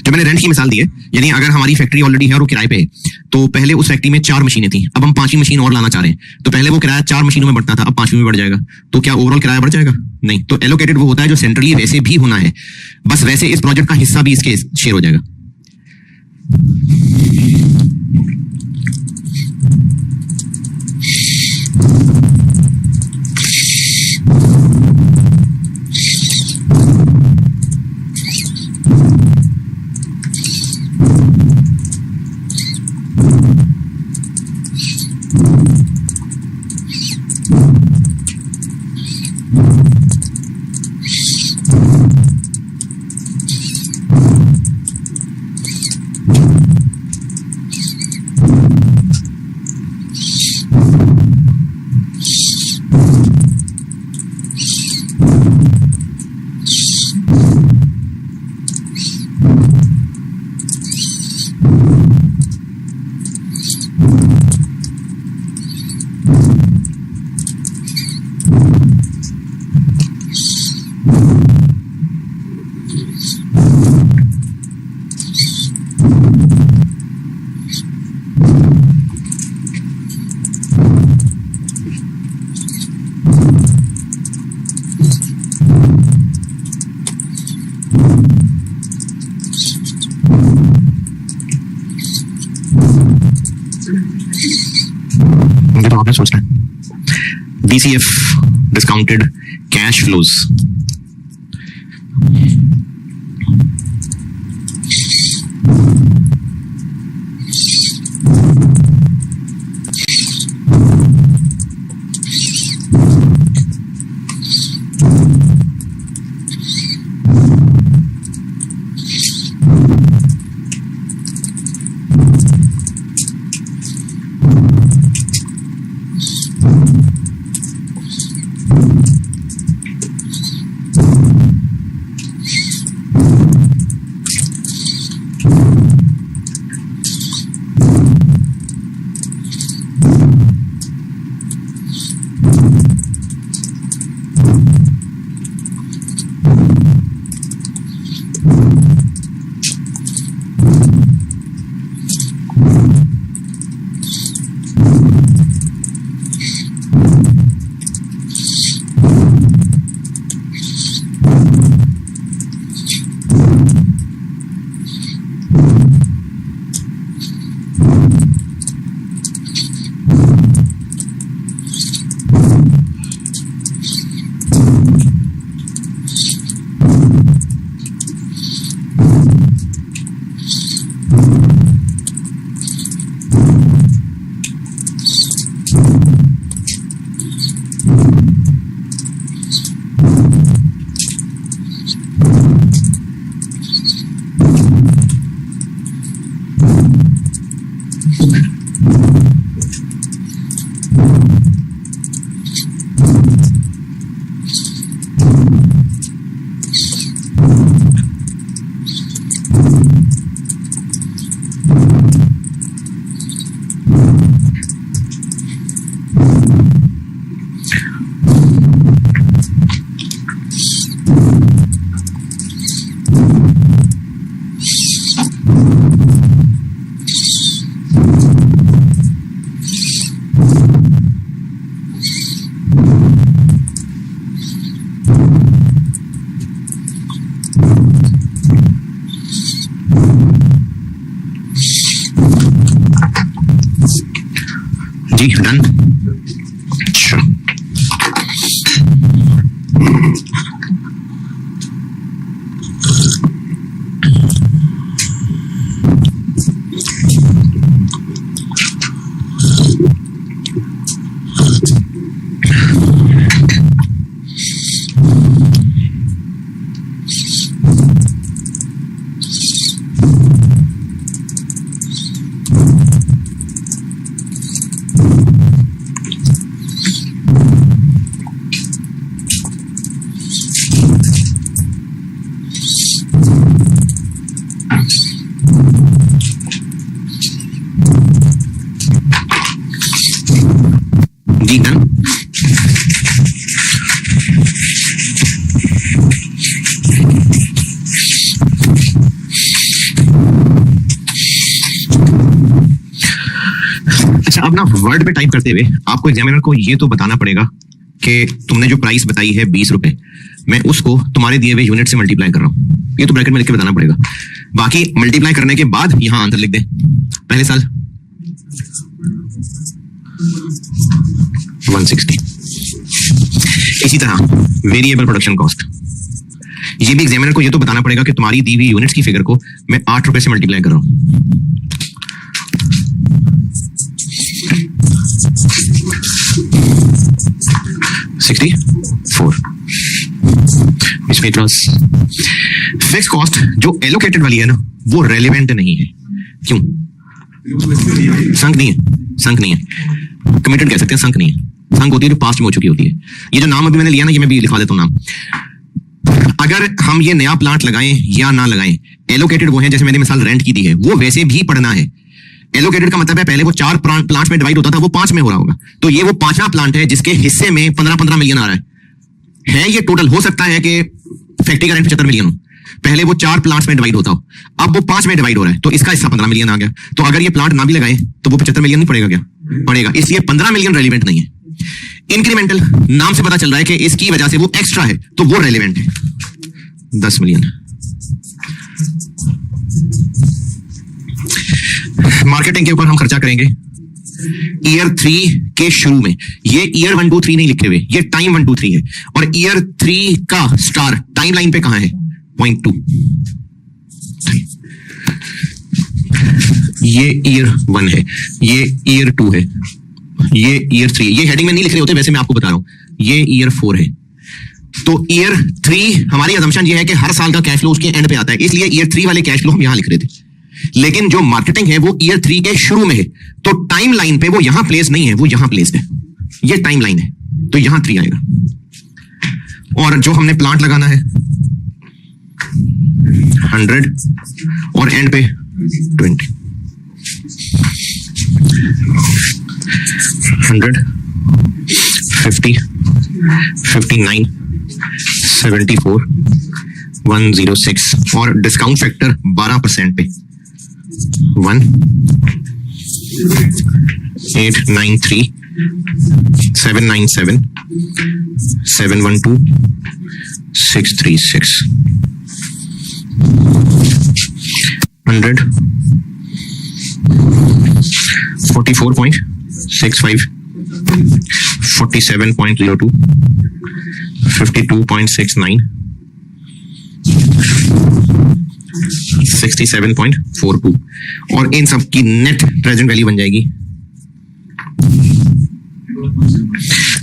जो मैंने रेंट की मिसाल दी है, यानी अगर हमारी फैक्ट्री ऑलरेडी है और वो किराए पे है, तो पहले उस फैक्ट्री में 4 मशीनें थी, अब हम 5वीं मशीन और लाना चाह रहे हैं, तो पहले वो किराया 4 मशीनों में बढ़ता था, अब 5वीं में बढ़ जाएगा। तो क्या ओवरऑल किराया बढ़ जाएगा? नहीं। तो एलोकेटेड वो होता है जो सेंट्रली वैसे भी होना है, बस वैसे इस प्रोजेक्ट का हिस्सा भी इसके शेयर हो जाएगा। मुझे तो आपने सोचना है। DCF डिस्काउंटेड कैश फ्लोज, जी डन। अच्छा जी डन। अच्छा अब ना वर्ड पे टाइप करते हुए आपको एग्जामिनर को ये तो बताना पड़ेगा कि तुमने जो प्राइस बताई है 20 रुपए, मैं उसको तुम्हारे दिए हुए यूनिट से मल्टीप्लाई कर रहा हूं। ये तो ब्रैकेट में लिख के बताना पड़ेगा। बाकी मल्टीप्लाई करने के बाद यहां आंसर लिख दें। पहले साल 160। इसी तरह वेरिएबल प्रोडक्शन कॉस्ट, ये भी एग्जामिनर को ये तो बताना पड़ेगा कि तुम्हारी दी हुई यूनिट्स की फिगर को मैं 8 रुपए से मल्टीप्लाई कर रहा हूं। फिक्स कॉस्ट जो एलोकेटेड वाली है ना वो रेलेवेंट नहीं है। क्यों? संक नहीं है, संक नहीं है, कमिटेड कह सकते हैं, संक नहीं है। संक होती है जो पास्ट में हो चुकी होती है। ये जो नाम अभी मैंने लिया ना, ये मैं भी लिखा देता हूँ नाम। अगर हम ये नया प्लांट लगाएं या ना लगाएं, एलोकेटेड वो है, जैसे मैंने मिसाल रेंट की दी है, वो वैसे भी पढ़ना है। एलोकेटेड का मतलब है पहले वो 4 प्लांट में डिवाइड होता था, वो 5 में हो रहा होगा। तो ये वो 5वां प्लांट है जिसके हिस्से में 15-15 मिलियन आ रहा है। ये टोटल हो सकता है कि फैक्ट्री का रेंट 75 मिलियन हो, पहले वो 4 प्लांट्स में डिवाइड होता हो, अब वो 5 में डिवाइड हो रहा है, तो इसका हिस्सा 15 मिलियन आ गया। तो अगर ये प्लांट ना भी लगाए तो वो 75 मिलियन नहीं पड़ेगा क्या? पड़ेगा। इसलिए 15 मिलियन रेलिवेंट नहीं है। इंक्रीमेंटल नाम से पता चल रहा है कि इसकी वजह से वो एक्स्ट्रा है, तो वो रेलिवेंट है 10 मिलियन। मार्केटिंग के ऊपर हम खर्चा करेंगे ईयर 3 के शुरू में। ये ईयर 1 2 3 नहीं लिखे हुए, ये टाइम 1 2 3 है। और ईयर 3 का स्टार टाइम लाइन पे कहां है? पॉइंट 2। ये ईयर 1 है, ये ईयर 2 है, ये ईयर 3। ये हेडिंग में नहीं लिख रहे होते, वैसे मैं आपको बता रहा हूं। ये ईयर 4 है। तो ईयर 3 हमारी असम्पशन ये है कि हर साल का कैश फ्लो उसके एंड पे आता है, इसलिए ईयर 3 वाले कैश फ्लो हम यहां लिख रहे थे। लेकिन जो मार्केटिंग है वो ईयर 3 के शुरू में है, तो टाइम लाइन पे वो यहां प्लेस नहीं है, वो यहां प्लेस है। ये टाइम लाइन है, तो यहां 3 आएगा। और जो हमने प्लांट लगाना है 100 और एंड पे 20। 100 50 59 74 106 और डिस्काउंट फैक्टर 12% पे 1 893 797 712 636 100 44.65 47.02 52.69 67.42 और इन सब की नेट प्रेजेंट वैल्यू बन जाएगी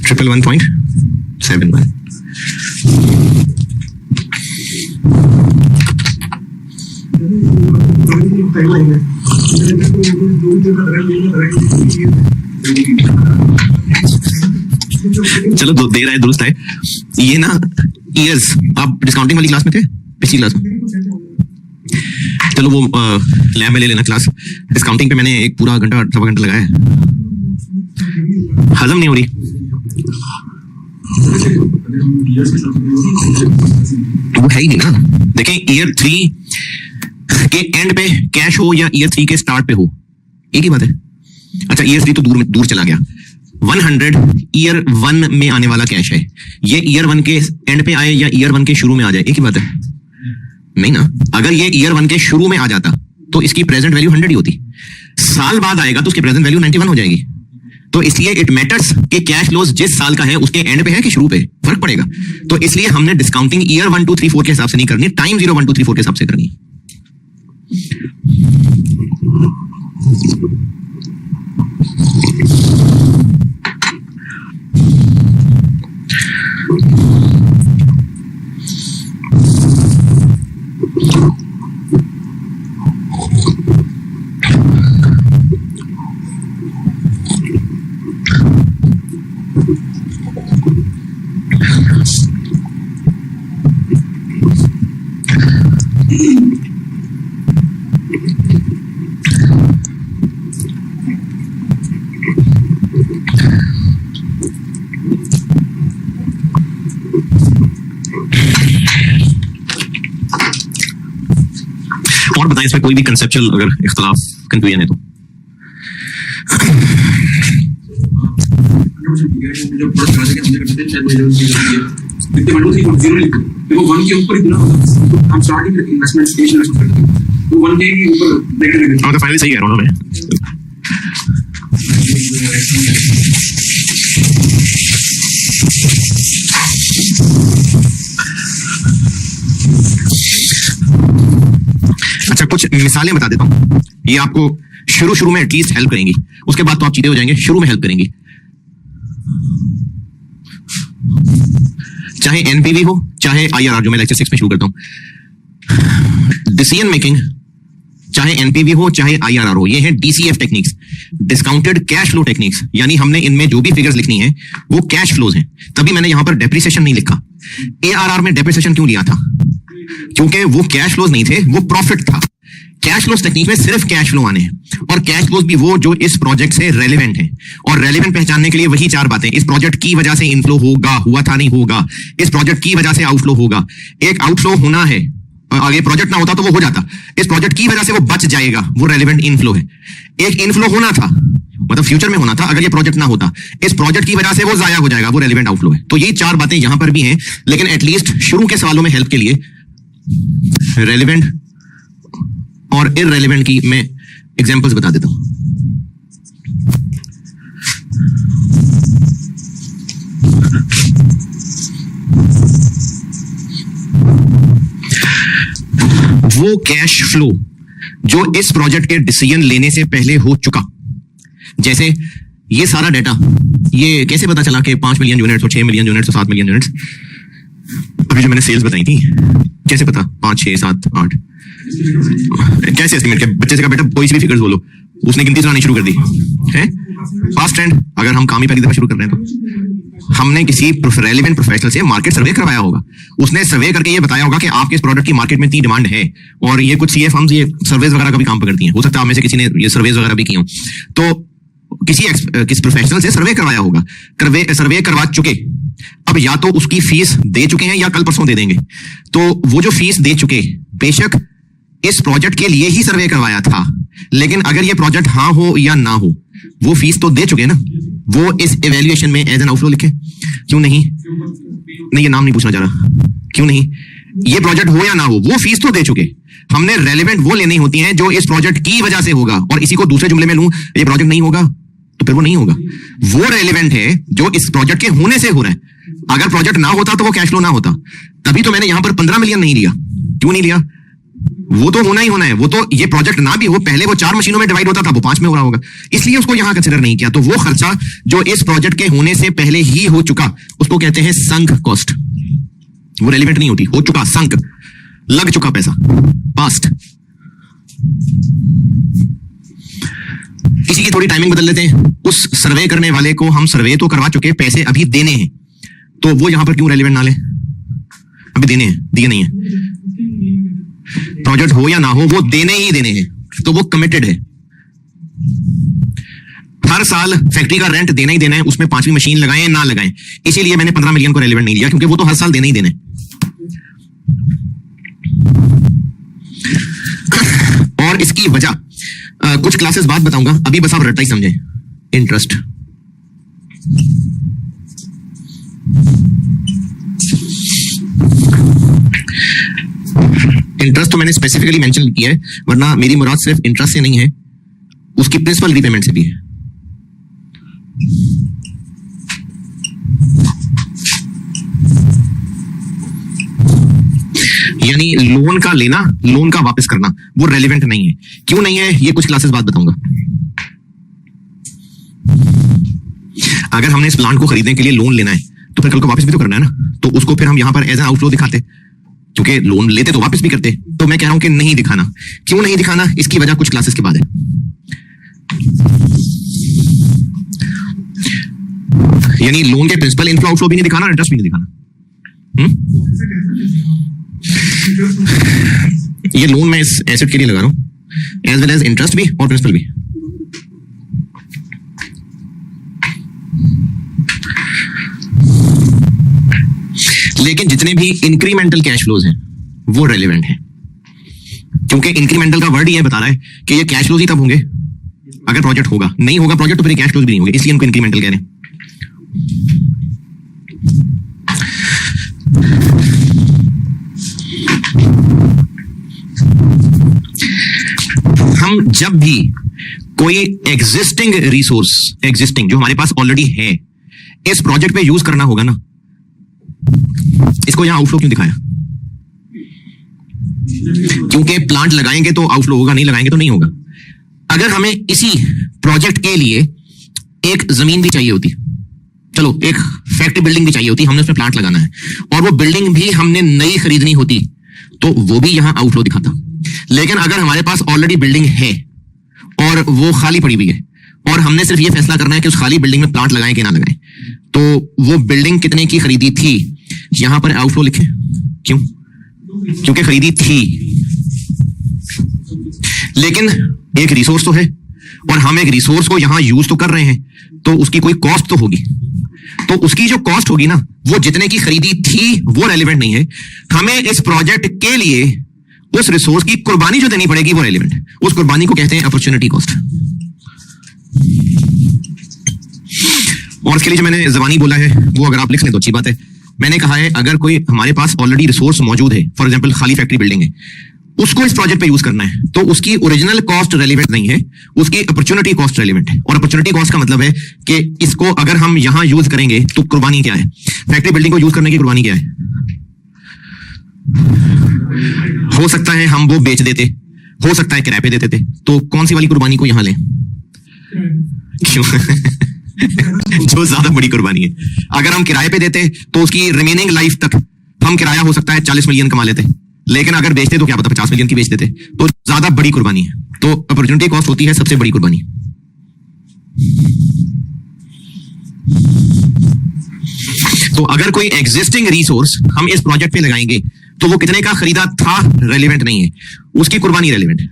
111.71। चलो दे रहा है, दुरुस्त है। ये ना ईयर्स, आप डिस्काउंटिंग वाली क्लास में थे पिछली क्लास में? चलो वो लैब में ले लेना क्लास। डिस्काउंटिंग पे मैंने एक पूरा घंटा 1.25 घंटा लगाया है, हजम नहीं हो रही। तो वो है ही नहीं ना। देखें ईयर 3 के एंड पे कैश हो या ईयर 3 के स्टार्ट पे हो, एक ही बात है। अच्छा ईयर 3 तो दूर चला गया। 100 ईयर 1 में आने वाला कैश है, ये ईयर 1 के एंड पे आए या ईयर 1 के शुरू में आ जाए, एक ही बात है। नहीं ना, अगर ये ईयर 1 के शुरू में आ जाता तो इसकी प्रेजेंट वैल्यू 100 ही होती। साल बाद आएगा तो उसकी प्रेजेंट वैल्यू 91 हो जाएगी। तो इसलिए इट मैटर्स कि कैश फ्लोज जिस साल का है उसके एंड पे है कि शुरू पे, फर्क पड़ेगा। तो इसलिए हमने डिस्काउंटिंग ईयर 1 2 3 4 के हिसाब से नहीं करनी, टाइम 0 1 2 3 4 के हिसाब से करनी। और बताएं इसमें कोई भी कंसेप्चुअल अगर इख्तलाफ कंफ्यूजन है तो। जो प्रोडक्ट राजा के अंदर करते हैं शायद इतने बड़ों से 0 लिखो, देखो 1 के ऊपर इतना हम स्टार्टिंग इन्वेस्टमेंट स्टेज में करते हैं तो 1 के ऊपर नेगेटिव। हाँ तो फाइनली सही कह रहा हूँ मैं। अच्छा कुछ मिसालें बता देता हूं, ये आपको शुरू में एटलीस्ट हेल्प करेंगी, उसके बाद तो आप सीधे हो जाएंगे, शुरू में हेल्प करेंगी। चाहे एनपीवी हो चाहे आईआरआर, जो मैं लेक्चर 6 में शुरू करता हूं, डिसीजन मेकिंग चाहे एनपीवी हो चाहे आईआरआर हो, ये है DCF techniques, discounted cash flow techniques. यानी हमने इनमें जो भी फिगर्स लिखनी है वो कैश फ्लोज हैं, तभी मैंने यहां पर डेप्रिसिएशन नहीं लिखा। एआरआर में डेप्रिसिएशन क्यों लिया था? क्योंकि वो कैश फ्लोज नहीं थे, वो प्रॉफिट था। कैश फ्लोज टेक्निक में सिर्फ कैश फ्लो आने हैं, और कैश फ्लोज भी वो जो इस प्रोजेक्ट से रेलेवेंट है। और रेलेवेंट पहचानने के लिए वही 4 बातें, इस प्रोजेक्ट की वजह से इनफ्लो होगा, हुआ था नहीं होगा, इस प्रोजेक्ट की वजह से आउटफ्लो होगा। एक आउटफ्लो होना है, अगर प्रोजेक्ट ना होता तो वो हो जाता, इस प्रोजेक्ट की वजह से वो बच जाएगा, वो रेलेवेंट इनफ्लो है। एक इनफ्लो होना था, मतलब फ्यूचर में होना था, अगर ये प्रोजेक्ट ना होता, इस प्रोजेक्ट की वजह से वो जाया हो जाएगा, वो रेलेवेंट आउटफ्लो है। तो ये 4 बातें यहां पर भी हैं, लेकिन एटलीस्ट शुरू के सवालों में हेल्प के लिए रेलेवेंट और इररेलेवेंट की मैं एग्जांपल्स बता देता हूं। वो कैश फ्लो जो इस प्रोजेक्ट के डिसीजन लेने से पहले हो चुका, जैसे ये सारा डेटा, ये कैसे पता चला कि 5 मिलियन यूनिट्स और 6 मिलियन यूनिट्स और 7 मिलियन यूनिट्स, अभी जो मैंने सेल्स बताई थी, कैसे पता 5 6 7 8, कैसे एस्टिमेट किया? बच्चे से कहा बेटा कोई सी भी फिगर्स बोलो, उसने गिनती चलानी शुरू कर दी है। पास्ट ट्रेंड, अगर हम काम ही पहली दफा शुरू कर रहे हैं तो हमने किसी रेलेवेंट प्रोफेशनल से मार्केट सर्वे करवाया होगा, उसने सर्वे करके ये बताया होगा कि आपके इस प्रोडक्ट की मार्केट में इतनी डिमांड है। और ये कुछ सीए फर्म्स ये सर्वेज वगैरह का भी काम पकड़ती हैं, हो सकता है आप में से किसी ने ये सर्वेज वगैरह भी की हो, तो किसी प्रोफेशनल से सर्वे करवाया होगा, सर्वे करवा चुके, अब या तो उसकी फीस दे चुके हैं या कल परसों दे देंगे। तो वो जो फीस दे चुके, बेशक इस प्रोजेक्ट के लिए ही सर्वे करवाया था, लेकिन अगर ये प्रोजेक्ट हाँ हो या ना हो, वो फीस तो दे चुके ना, वो इस इवैल्यूएशन में एज एन आउटफ्लो लिखे। क्यों नहीं? नहीं, ये नाम नहीं पूछना चाह रहा, क्यों नहीं? ये प्रोजेक्ट हो या ना हो, वो फीस तो दे चुके। हमने रेलेवेंट वो लेनी होती हैं जो इस प्रोजेक्ट की वजह से होगा, और इसी को दूसरे जुमले में लूं, ये प्रोजेक्ट नहीं होगा तो फिर वो नहीं होगा। वो रेलेवेंट है जो इस प्रोजेक्ट के होने से हो रहा है। अगर प्रोजेक्ट ना होता तो वो कैश फ्लो ना होता, तभी तो मैंने यहां पर 15 मिलियन नहीं लिया। क्यों नहीं लिया? वो तो होना ही होना है, वो तो ये प्रोजेक्ट ना भी हो, पहले वो 4 मशीनों में डिवाइड होता था, वो 5 में हो रहा होगा, इसलिए उसको यहां कंसिडर नहीं किया। तो वो खर्चा जो इस प्रोजेक्ट के होने से पहले ही हो चुका, उसको कहते हैं संक कॉस्ट। वो रेलिवेंट नहीं होती, हो चुका, संक, लग चुका पैसा, पास्ट। इसी की थोड़ी टाइमिंग बदल लेते हैं। उस सर्वे करने वाले को हम सर्वे तो करवा चुके, पैसे अभी देने हैं, तो वो यहां पर क्यों रेलिवेंट ना ले? अभी देने हैं, दिए नहीं है। प्रोजेक्ट हो या ना हो, वो देने ही देने हैं, तो वो कमिटेड है। हर साल फैक्ट्री का रेंट देना ही देना है, उसमें 5वीं मशीन लगाएं ना लगाएं, इसीलिए मैंने 15 मिलियन को रेलिवेंट नहीं लिया, क्योंकि वो तो हर साल देना ही देना है। और इसकी वजह कुछ क्लासेस बाद बताऊंगा, अभी बस आप रट्टा ही समझें। इंटरेस्ट, इंटरेस्ट तो मैंने स्पेसिफिकली मेंशन किया है, वरना मेरी मुराद सिर्फ इंटरेस्ट से नहीं है, उसकी प्रिंसिपल रीपेमेंट से भी है। यानी लोन का लेना, लोन का वापस करना, वो रेलिवेंट नहीं है। क्यों नहीं है, ये कुछ क्लासेस बाद बताऊंगा। अगर हमने इस प्लांट को खरीदने के लिए लोन लेना है तो फिर कल को वापस भी तो करना है ना, तो उसको फिर हम यहां पर एज एन आउटफ्लो दिखाते, क्योंकि लोन लेते तो वापस भी करते। तो मैं कह रहा हूं कि नहीं दिखाना। क्यों नहीं दिखाना, इसकी वजह कुछ क्लासेस के बाद है। यानी लोन के प्रिंसिपल इनफ्लो आउटफ्लो भी नहीं दिखाना, इंटरेस्ट भी नहीं दिखाना। ये लोन मैं इस एसेट के लिए लगा रहा हूं, एज वेल एज इंटरेस्ट भी और प्रिंसिपल भी। लेकिन जितने भी इंक्रीमेंटल कैश फ्लोज हैं वो रेलेवेंट है, क्योंकि इंक्रीमेंटल का वर्ड ये बता रहा है कि ये कैश फ्लोज ही तब होंगे अगर प्रोजेक्ट होगा, नहीं होगा प्रोजेक्ट तो फिर कैश फ्लोज भी नहीं होंगे, इसलिए इनको इंक्रीमेंटल कह रहे हैं। हम जब भी कोई एग्जिस्टिंग रिसोर्स, एग्जिस्टिंग जो हमारे पास ऑलरेडी है, इस प्रोजेक्ट पे यूज करना होगा ना, इसको यहां आउटफ्लो क्यों दिखाया? क्योंकि प्लांट लगाएंगे तो आउटफ्लो होगा, नहीं लगाएंगे तो नहीं होगा। अगर हमें इसी प्रोजेक्ट के लिए एक जमीन भी चाहिए होती, चलो एक फैक्ट्री बिल्डिंग भी चाहिए होती, हमने उसमें प्लांट लगाना है, और वो बिल्डिंग भी हमने नई खरीदनी होती, तो वो भी यहां आउटफ्लो दिखाता। लेकिन अगर हमारे पास ऑलरेडी बिल्डिंग है और वो खाली पड़ी हुई है, और हमने सिर्फ ये फैसला करना है कि उस खाली बिल्डिंग में प्लांट लगाएं कि ना लगाएं, तो वो बिल्डिंग कितने की खरीदी थी, यहां पर आउटफ्लो लिखें। क्यों? क्योंकि खरीदी थी। लेकिन एक रिसोर्स तो है, और हम एक रिसोर्स को यहां यूज तो कर रहे हैं, तो उसकी कोई कॉस्ट तो होगी। तो उसकी जो कॉस्ट होगी ना, वो जितने की खरीदी थी वो रेलिवेंट नहीं है। हमें इस प्रोजेक्ट के लिए उस रिसोर्स की कुर्बानी जो देनी पड़ेगी वो रेलिवेंट है। उस कुर्बानी को कहते हैं अपॉर्चुनिटी कॉस्ट। और इसके लिए जो मैंने जबानी बोला है वो अगर आप लिख लें तो अच्छी बात है। मैंने कहा है अगर कोई हमारे पास ऑलरेडी रिसोर्स मौजूद है, फॉर एग्जांपल खाली फैक्ट्री बिल्डिंग है, उसको इस प्रोजेक्ट पे यूज करना है, तो उसकी ओरिजिनल कॉस्ट रेलिवेंट नहीं है, उसकी अपॉर्चुनिटी कॉस्ट रेलिवेंट है। और अपॉर्चुनिटी कॉस्ट का मतलब है कि इसको अगर हम यहां यूज करेंगे तो कुर्बानी क्या है, फैक्ट्री बिल्डिंग को यूज करने की कुर्बानी क्या है। हो सकता है हम वो बेच देते, हो सकता है किराए पे देते थे, तो कौन सी वाली कुर्बानी को यहां लें? क्यों? जो ज्यादा बड़ी कुर्बानी है। अगर हम किराए पे देते तो उसकी रिमेनिंग लाइफ तक हम किराया हो सकता है 40 मिलियन कमा लेते, लेकिन अगर बेचते तो क्या पता 50 मिलियन की बेच देते, तो ज्यादा बड़ी कुर्बानी है। तो अपॉर्चुनिटी कॉस्ट होती है सबसे बड़ी कुर्बानी। तो अगर कोई एग्जिस्टिंग रिसोर्स हम इस प्रोजेक्ट पे लगाएंगे तो वो कितने का खरीदा था रेलिवेंट नहीं है, उसकी कुर्बानी रेलिवेंट है।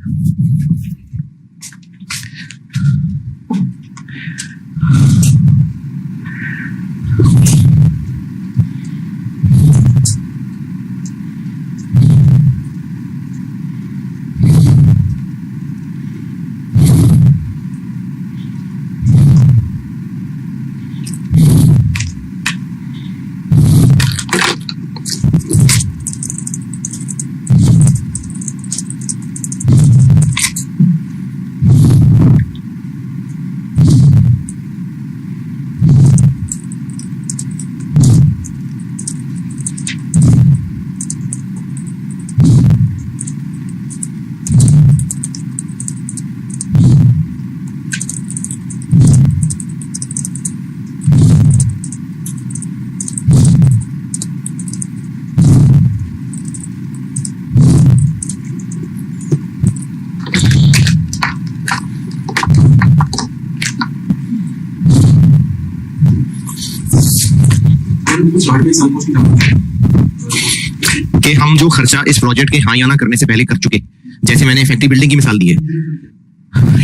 कि हम जो खर्चा इस प्रोजेक्ट के हाँ या ना करने से पहले कर चुके, जैसे मैंने फैक्ट्री बिल्डिंग की मिसाल दी है,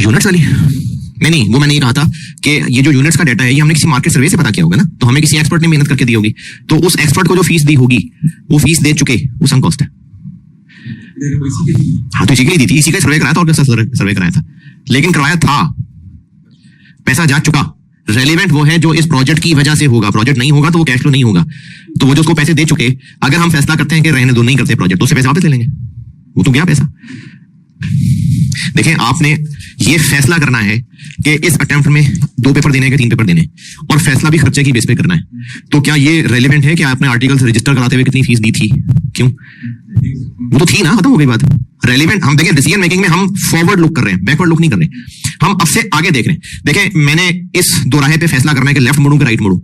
यूनिट्स वाली नहीं, वो मैंने ये कहा था कि ये जो यूनिट्स का डाटा है ये हमने किसी मार्केट सर्वे से पता किया होगा ना, तो हमें किसी एक्सपर्ट ने मेहनत करके दी होगी, तो उस एक्सपर्ट को जो फीस दी होगी वो फीस दे चुके, वो सम कॉस्ट है। हाँ तो इसी के लिए दी थी, इसी का सर्वे कराया था, और सर्वे कराया था, लेकिन करवाया था, पैसा जा चुका। रेलिवेंट वो है जो इस प्रोजेक्ट की वजह से होगा, प्रोजेक्ट नहीं होगा तो वो कैश फ्लो नहीं होगा। तो वो जो उसको पैसे दे चुके, अगर हम फैसला करते हैं कि रहने दो, नहीं करते प्रोजेक्ट, तो उससे पैसा वापस ले लेंगे, वो तो गया पैसा। देखें, आपने ये फैसला करना है कि इस अटेम्प्ट में 2 पेपर देने हैं कि 3 पेपर देने हैं, और फैसला भी खर्चे की बेस पे करना है। तो क्या ये रेलिवेंट है कि आपने आर्टिकल्स रजिस्टर कराते हुए कितनी फीस दी थी? क्यों? वो तो थी ना, खत्म हो गई बात। रेलिवेंट, हम देखें डिसीजन मेकिंग में हम फॉरवर्ड लुक कर रहे हैं, बैकवर्ड लुक नहीं कर रहे। हम अब से आगे देख रहे हैं। देखें, मैंने इस दोराहे पे फैसला करना है कि लेफ्ट मुड़ूं कि राइट मुड़ूं,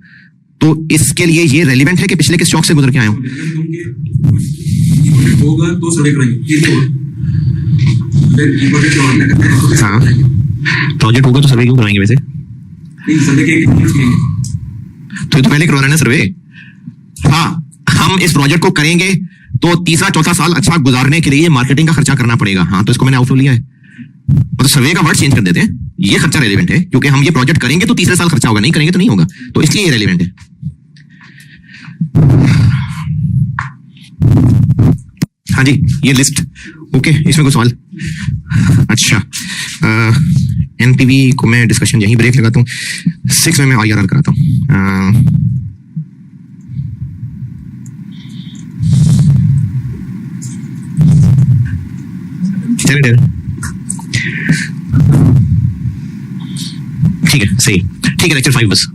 तो इसके लिए ये रेलिवेंट है कि पिछले किस शौक से गुजर के आए हो। होगा तो सर्वे कराएंगे, ये तो हाँ, प्रोजेक्ट होगा तो सर्वे क्यों कराएंगे वैसे? सर्वे के तो ये तो पहले करवाना है ना सर्वे। हाँ, हम इस प्रोजेक्ट को करेंगे तो तीसरा चौथा साल अच्छा गुजारने के लिए मार्केटिंग का खर्चा करना पड़ेगा। हाँ, तो इसको मैंने आउटफ्लो लिया है, तो सर्वे का वर्ड चेंज कर देते हैं। ये खर्चा रेलिवेंट है क्योंकि हम ये प्रोजेक्ट करेंगे तो तीसरे साल खर्चा होगा, नहीं करेंगे तो नहीं होगा, तो इसलिए ये रेलिवेंट है। हाँ जी, ये लिस्ट ओके, इसमें कोई सवाल? अच्छा, एनपीवी को मैं डिस्कशन यहीं ब्रेक लगाता हूँ। 6 में मैं IRR कराता हूँ। ठीक है, सही, ठीक है, लेक्चर 5 बस।